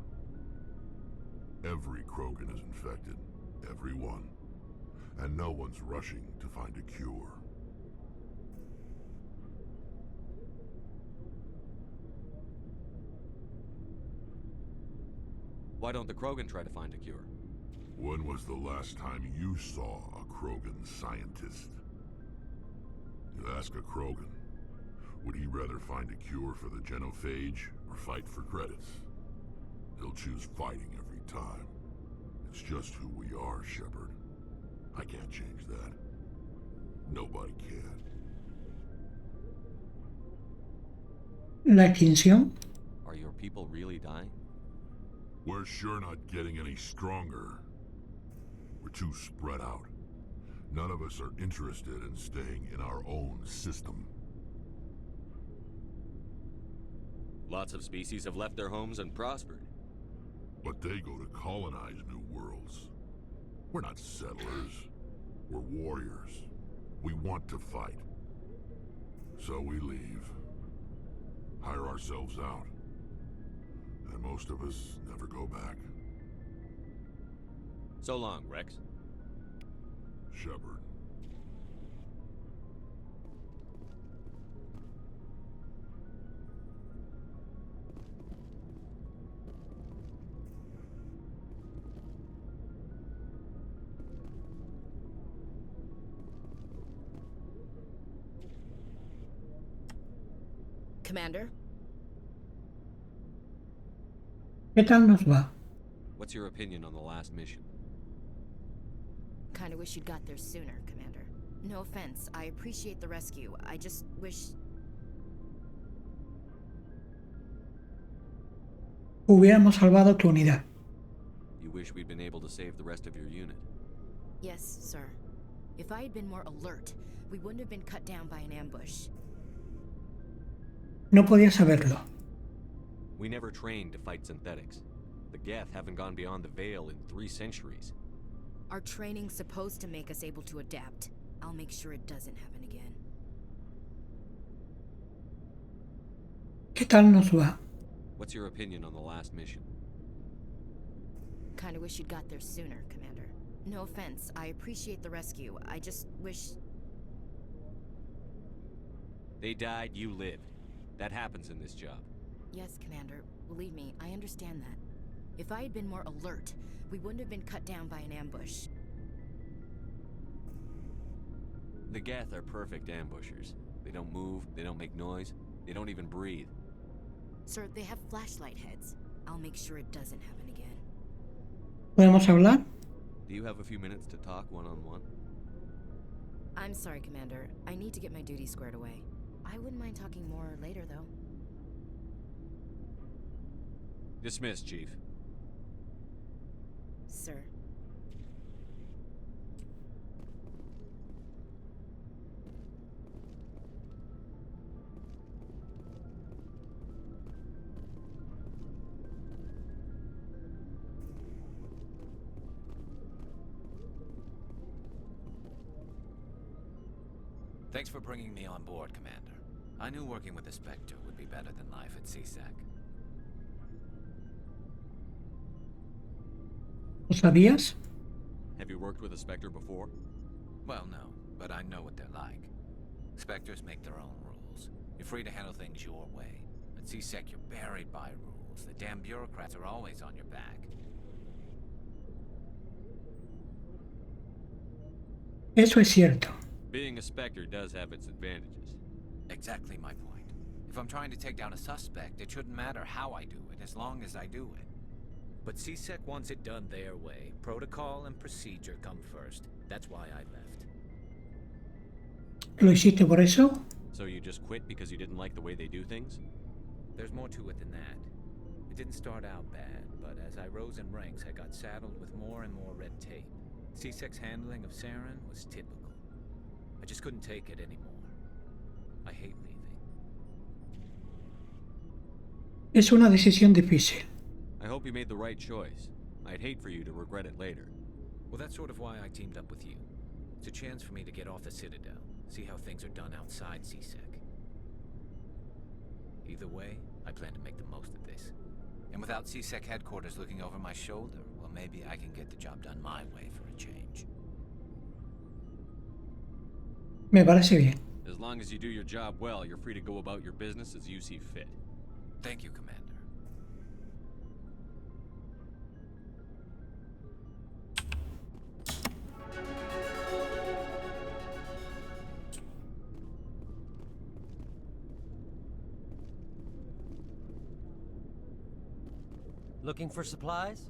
[SPEAKER 19] Every Krogan is infected, every one, and no one's rushing to find a cure.
[SPEAKER 3] Why don't the Krogan try to find a cure?
[SPEAKER 19] When was the last time you saw a Krogan scientist? You ask a Krogan, would he rather find a cure for the genophage or fight for credits? He'll choose fighting every time. It's just who we are, Shepard. I can't change that. Nobody can.
[SPEAKER 1] La extinción.
[SPEAKER 3] Are your people really dying?
[SPEAKER 19] We're sure not getting any stronger. We're too spread out. None of us are interested in staying in our own system.
[SPEAKER 3] Lots of species have left their homes and prospered.
[SPEAKER 19] But they go to colonize new worlds. We're not settlers. We're warriors. We want to fight. So we leave. Hire ourselves out. And most of us never go back.
[SPEAKER 3] So long, Rex.
[SPEAKER 19] Shepard.
[SPEAKER 11] Commander?
[SPEAKER 1] ¿Qué tal nos va?
[SPEAKER 3] What's your opinion on the last mission?
[SPEAKER 11] Kinda wish you'd got there sooner, Commander. No offense, I appreciate the rescue. I just wish...
[SPEAKER 1] Hubiéramos salvado tu unidad.
[SPEAKER 3] You wish we'd been able to save the rest of your unit?
[SPEAKER 11] Yes, sir. If I had been more alert, we wouldn't have been cut down by an ambush.
[SPEAKER 1] No podía saberlo.
[SPEAKER 3] We never trained to fight synthetics. The Geth haven't gone beyond the Veil in 3 centuries.
[SPEAKER 11] Our training's supposed to make us able to adapt. I'll make sure it doesn't happen again.
[SPEAKER 1] ¿Qué tal nos va?
[SPEAKER 3] What's your opinion on the last mission?
[SPEAKER 11] Kinda wish you'd got there sooner, Commander. No offense, I appreciate the rescue. I just wish...
[SPEAKER 3] They died, you lived. That happens in this job.
[SPEAKER 11] Yes, Commander. Believe me, I understand that. If I had been more alert, we wouldn't have been cut down by an ambush.
[SPEAKER 3] The Geth are perfect ambushers. They don't move, they don't make noise, they don't even breathe.
[SPEAKER 11] Sir, they have flashlight heads. I'll make sure it doesn't happen again.
[SPEAKER 1] ¿Podemos hablar?
[SPEAKER 3] Do you have a few minutes to talk one-on-one?
[SPEAKER 11] I'm sorry, Commander. I need to get my duties squared away. I wouldn't mind talking more later, though.
[SPEAKER 3] Dismissed, Chief.
[SPEAKER 11] Sir.
[SPEAKER 8] Thanks for bringing me on board, Commander. I knew working with the Spectre would be better than life at CSEC.
[SPEAKER 1] ¿Lo sabías?
[SPEAKER 3] Have you worked with a Spectre before?
[SPEAKER 8] Well, no, but I know what they're like. Spectres make their own rules. You're free to handle things your way. At CSEC, you're buried by rules. The damn bureaucrats are always on your back.
[SPEAKER 1] Eso es cierto.
[SPEAKER 3] Being a Spectre does have its advantages.
[SPEAKER 8] Exactly my point. If I'm trying to take down a suspect, it shouldn't matter how I do it, as long as I do it. But CSEC wants it done their way. Protocol and procedure come first. That's why I left.
[SPEAKER 1] ¿Lo hiciste por eso?
[SPEAKER 3] So you just quit because you didn't like the way they do things?
[SPEAKER 8] There's more to it than that. It didn't start out bad, but as I rose in ranks, I got saddled with more and more red tape. CSEC's handling of Saren was typical. I just couldn't take it anymore. I hate leaving.
[SPEAKER 1] Es una decisión difícil.
[SPEAKER 3] I hope you made the right choice. I'd hate for you to regret it later.
[SPEAKER 8] Well, that's sort of why I teamed up with you. It's a chance for me to get off the Citadel, see how things are done outside CSEC. Either way, I plan to make the most of this. And without CSEC headquarters looking over my shoulder, well, maybe I can get the job done my way for a change.
[SPEAKER 1] Me parece bien.
[SPEAKER 3] As long as you do your job well, you're free to go about your business as you see fit.
[SPEAKER 8] Thank you, Commander.
[SPEAKER 20] Looking for supplies?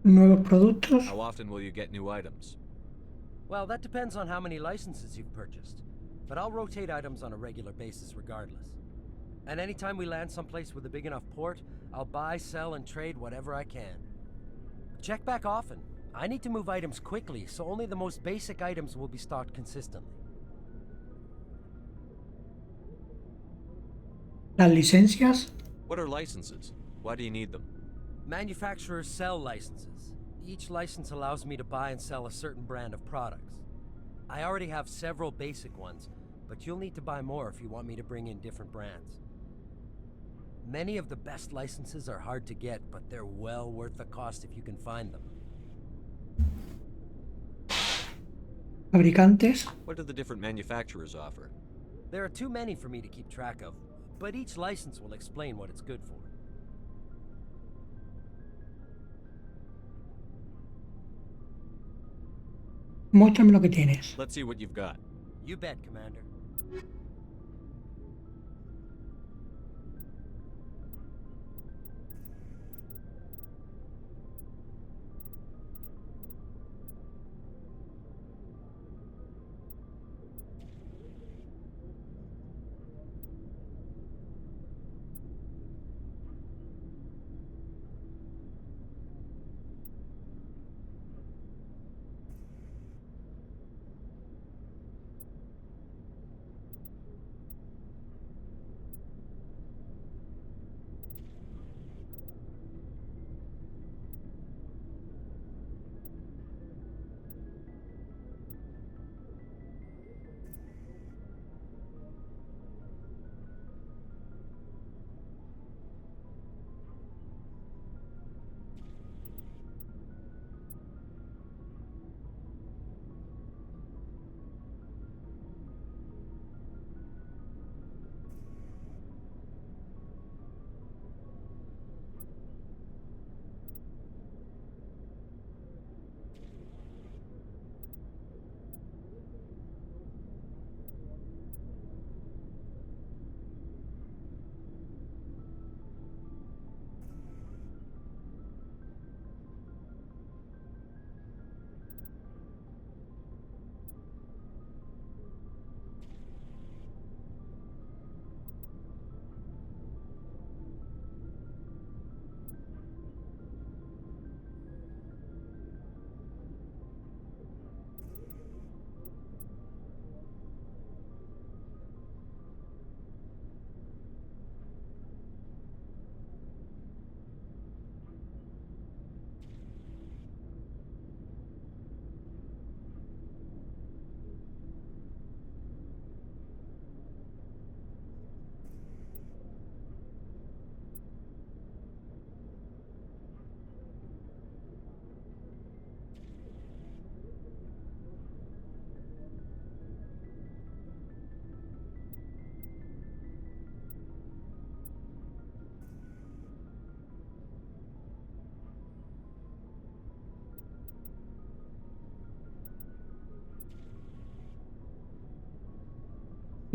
[SPEAKER 1] Nuevos productos.
[SPEAKER 3] How often will you get new items?
[SPEAKER 20] Well, that depends on how many licenses you've purchased. But I'll rotate items on a regular basis regardless. And anytime we land someplace with a big enough port, I'll buy, sell, and trade whatever I can. Check back often. I need to move items quickly, so only the most basic items will be stocked consistently.
[SPEAKER 1] Las licencias.
[SPEAKER 3] What are licenses? Why do you need them?
[SPEAKER 20] Manufacturers sell licenses. Each license allows me to buy and sell a certain brand of products. I already have several basic ones, but you'll need to buy more if you want me to bring in different brands. Many of the best licenses are hard to get, but they're well worth the cost if you can find them.
[SPEAKER 1] Fabricantes.
[SPEAKER 3] What do the different manufacturers offer?
[SPEAKER 20] There are too many for me to keep track of, but each license will explain what it's good for.
[SPEAKER 1] Muéstrame lo que tienes.
[SPEAKER 3] Let's see what you've got.
[SPEAKER 20] You bet, Commander.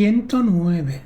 [SPEAKER 1] Ciento nueve.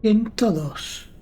[SPEAKER 1] 102.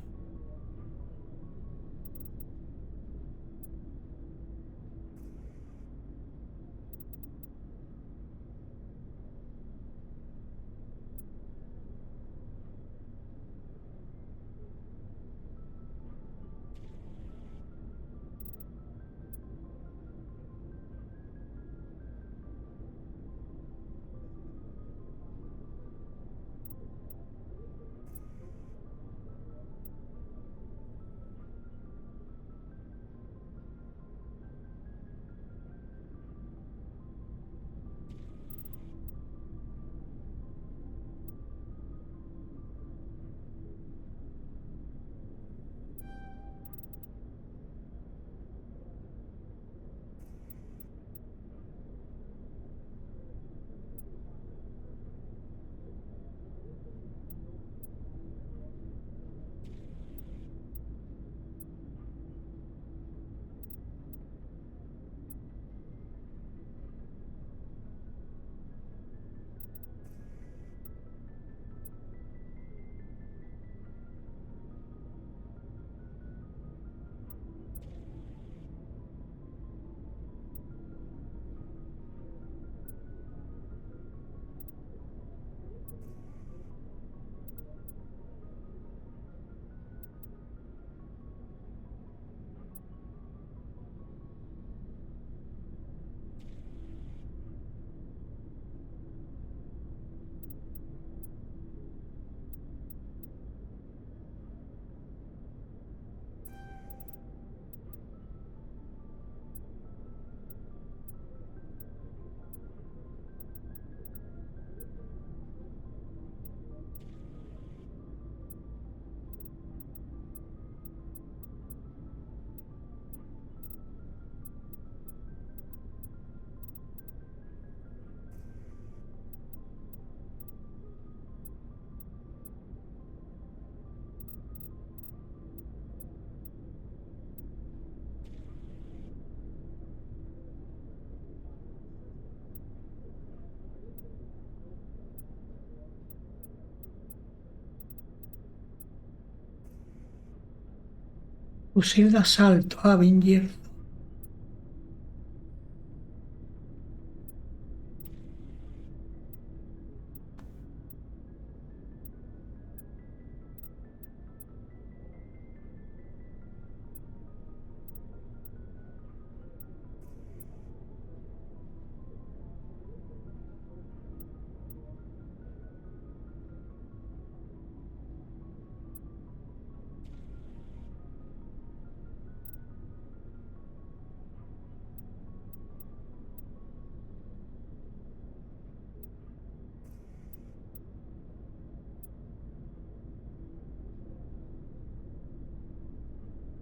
[SPEAKER 1] Fusil de asalto Avenger.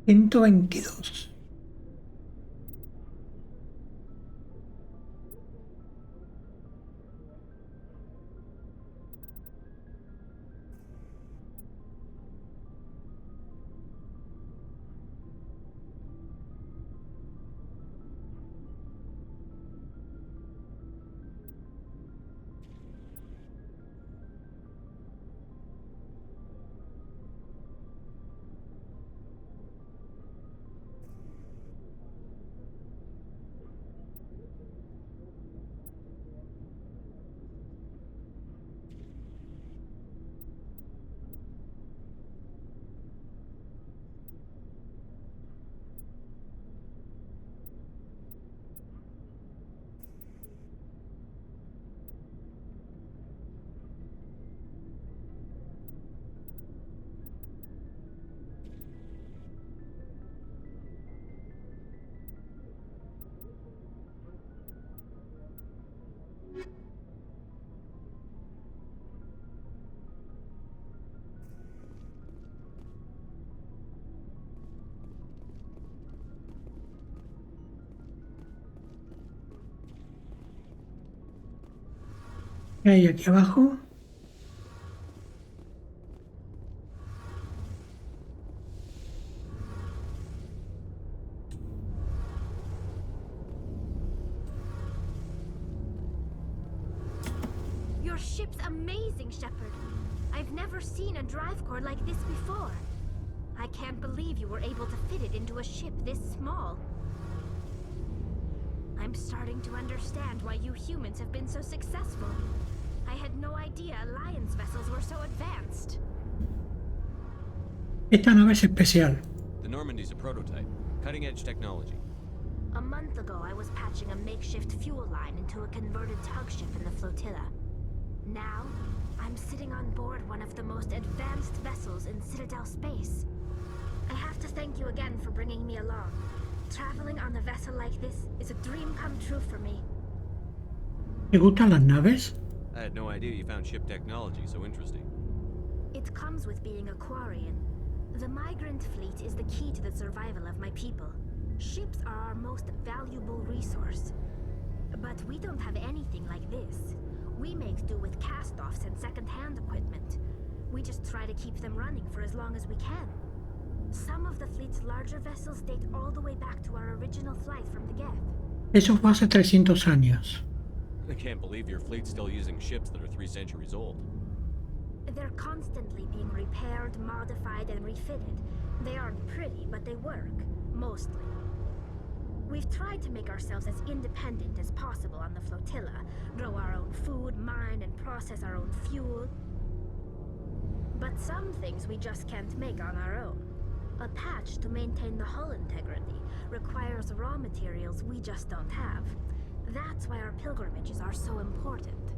[SPEAKER 1] Ciento 22. ¿Qué hay aquí abajo?
[SPEAKER 9] Your ship's amazing, Shepard. I've I've never seen a drive core like this before. I can't believe you were able to fit it into a ship this small. I'm starting to understand why you humans have been so successful. I had no idea Alliance vessels were so advanced.
[SPEAKER 1] Esta nave es especial.
[SPEAKER 3] The Normandy's a prototype. Cutting-edge technology.
[SPEAKER 9] A month ago, I was patching a makeshift fuel line into a converted tug ship in the flotilla. Now, I'm sitting on board one of the most advanced vessels in Citadel space. I have to thank you again for bringing me along. Traveling on a vessel like this is a dream come true for me.
[SPEAKER 1] ¿Te gustan las naves?
[SPEAKER 3] I had no idea you found ship technology so interesting.
[SPEAKER 9] It comes with being a Quarian. The migrant fleet is the key to the survival of my people. Ships are our most valuable resource. But we don't have anything like this. We make do with cast-offs and second-hand equipment. We just try to keep them running for as long as we can. Some of the fleet's larger vessels date all the way back to our original flight from the Geth.
[SPEAKER 1] Eso fue hace 300 años.
[SPEAKER 3] I can't believe your fleet's still using ships that are 3 centuries old.
[SPEAKER 9] They're constantly being repaired, modified, and refitted. They aren't pretty, but they work. Mostly. We've tried to make ourselves as independent as possible on the flotilla, grow our own food, mine, and process our own fuel. But some things we just can't make on our own. A patch to maintain the hull integrity requires raw materials we just don't have. That's why our pilgrimages are so important.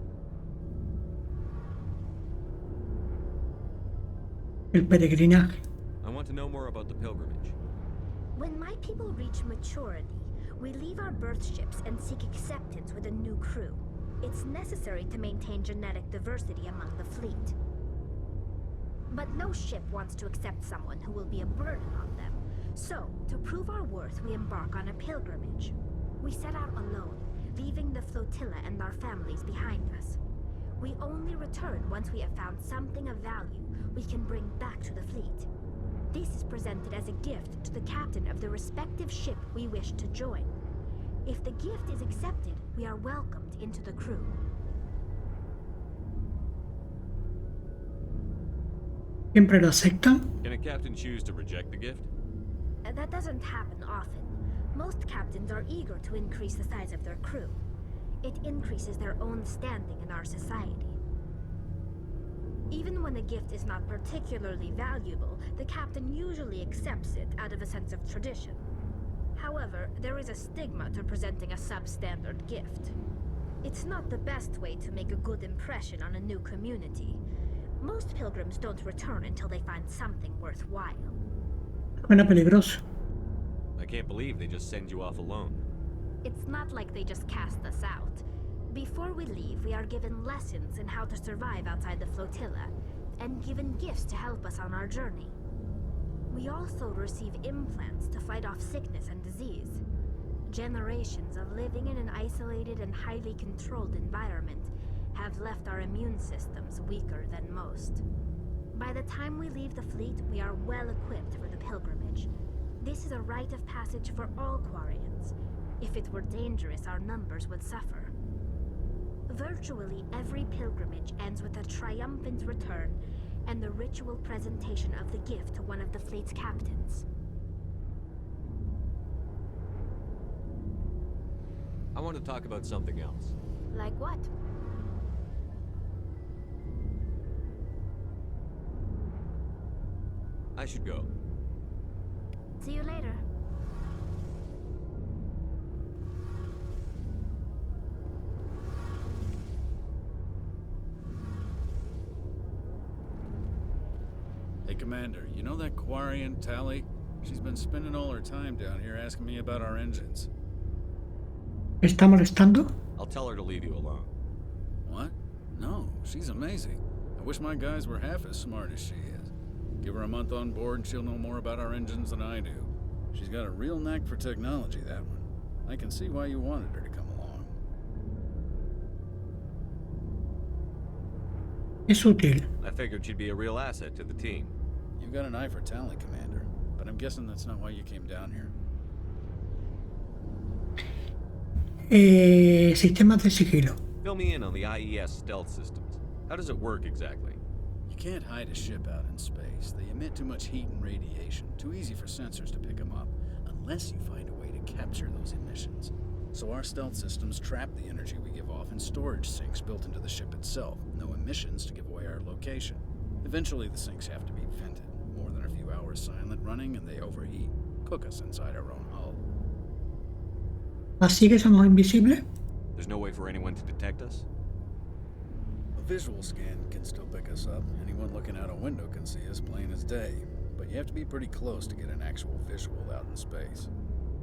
[SPEAKER 1] El peregrinaje.
[SPEAKER 3] I want to know more about the pilgrimage.
[SPEAKER 9] When my people reach maturity, we leave our birth ships and seek acceptance with a new crew. It's necessary to maintain genetic diversity among the fleet. But no ship wants to accept someone who will be a burden on them. So, to prove our worth, we embark on a pilgrimage. We set out alone, leaving the flotilla and our families behind us. We only return once we have found something of value we can bring back to the fleet. This is presented as a gift to the captain of the respective ship we wish to join. If the gift is accepted, we are welcomed into the crew.
[SPEAKER 1] ¿Siempre lo aceptan?
[SPEAKER 3] Can a captain choose to reject the gift?
[SPEAKER 9] That doesn't happen often. Most captains are eager to increase the size of their crew. It increases their own standing in our society. Even when a gift is not particularly valuable, the captain usually accepts it out of a sense of tradition. However, there is a stigma to presenting a substandard gift. It's not the best way to make a good impression on a new community. Most pilgrims don't return until they find something worthwhile.
[SPEAKER 1] Suena peligroso.
[SPEAKER 3] I can't believe they just send you off alone.
[SPEAKER 9] It's not like they just cast us out. Before we leave, we are given lessons in how to survive outside the flotilla, and given gifts to help us on our journey. We also receive implants to fight off sickness and disease. Generations of living in an isolated and highly controlled environment have left our immune systems weaker than most. By the time we leave the fleet, we are well equipped for the pilgrimage. This is a rite of passage for all Quarians. If it were dangerous, our numbers would suffer. Virtually every pilgrimage ends with a triumphant return and the ritual presentation of the gift to one of the fleet's captains.
[SPEAKER 3] I want to talk about something else.
[SPEAKER 9] Like what?
[SPEAKER 3] I should go.
[SPEAKER 9] See you later.
[SPEAKER 21] Hey, Commander, you know that Quarian, Tally? She's been spending all her time down here asking me about our engines.
[SPEAKER 1] ¿Está molestando?
[SPEAKER 3] I'll tell her to leave you alone.
[SPEAKER 21] What? No, she's amazing. I wish my guys were half as smart as she is. Give her a month on board and she'll know more about our engines than I do. She's got a real knack for technology, that one. I can see why you wanted her to come along.
[SPEAKER 1] Es útil.
[SPEAKER 3] I figured she'd be a real asset to the team.
[SPEAKER 21] You've got an eye for talent, Commander, but I'm guessing that's not why you came down here.
[SPEAKER 1] Sistemas de sigilo.
[SPEAKER 3] Fill me in on the IES stealth systems. How does it work exactly?
[SPEAKER 21] You can't hide a ship out in space. They emit too much heat and radiation, too easy for sensors to pick them up, unless you find a way to capture those emissions. So our stealth systems trap the energy we give off in storage sinks built into the ship itself. No emissions to give away our location. Eventually the sinks have to be vented. More than a few hours silent running and they overheat. Cook us inside our own hull.
[SPEAKER 1] ¿Así que somos invisibles?
[SPEAKER 3] There's no way for anyone to detect us?
[SPEAKER 21] A visual scan can still pick us up. Anyone looking out a window can see us plain as day. But you have to be pretty close to get an actual visual out in space.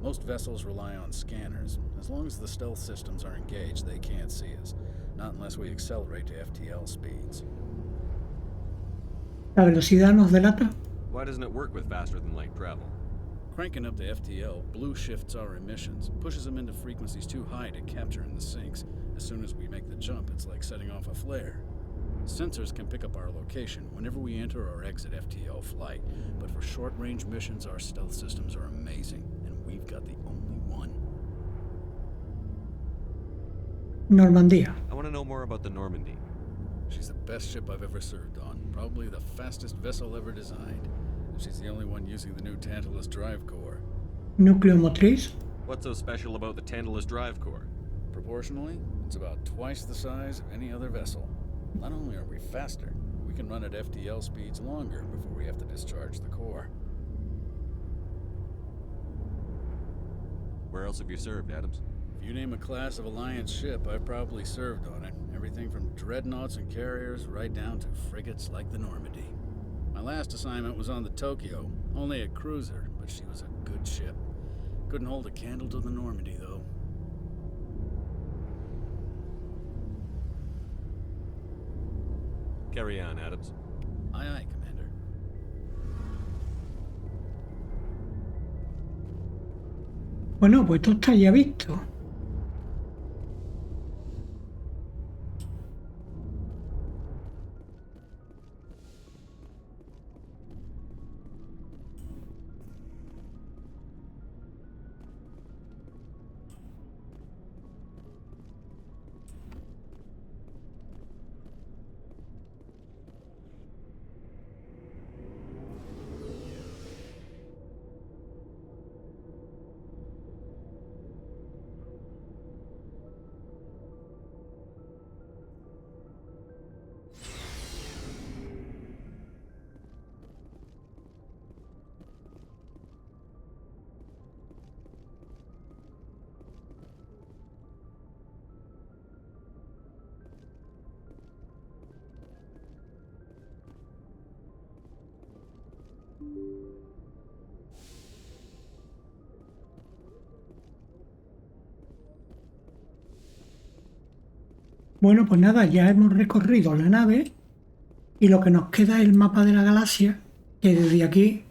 [SPEAKER 21] Most vessels rely on scanners. As long as the stealth systems are engaged, they can't see us. Not unless we accelerate to FTL speeds.
[SPEAKER 1] ¿La velocidad nos delata?
[SPEAKER 3] Why doesn't it work with faster than light travel?
[SPEAKER 21] Cranking up to FTL blue shifts our emissions, pushes them into frequencies too high to capture in the sinks. As soon as we make the jump, it's like setting off a flare. Sensors can pick up our location whenever we enter or exit FTL flight, but for short-range missions, our stealth systems are amazing, and we've got the only one.
[SPEAKER 1] Normandía.
[SPEAKER 3] I want to know more about the Normandy.
[SPEAKER 21] She's the best ship I've ever served on, probably the fastest vessel ever designed. She's the only one using the new Tantalus drive core.
[SPEAKER 1] Núcleo motriz.
[SPEAKER 3] What's so special about the Tantalus drive core?
[SPEAKER 21] Proportionally, it's about twice the size of any other vessel. Not only are we faster, we can run at FTL speeds longer before we have to discharge the core.
[SPEAKER 3] Where else have you served, Adams?
[SPEAKER 21] If you name a class of Alliance ship, I've probably served on it. Everything from dreadnoughts and carriers right down to frigates like the Normandy. My last assignment was on the Tokyo, only a cruiser, but she was a good ship. Couldn't hold a candle to the Normandy, though.
[SPEAKER 3] Carry on, Adams.
[SPEAKER 21] Aye, aye, Commander.
[SPEAKER 1] Bueno, pues esto está ya visto. Bueno, pues nada, ya hemos recorrido la nave y lo que nos queda es el mapa de la galaxia, que desde aquí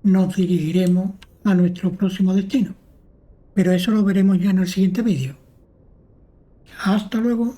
[SPEAKER 1] nos dirigiremos a nuestro próximo destino. Pero eso lo veremos ya en el siguiente vídeo. Hasta luego.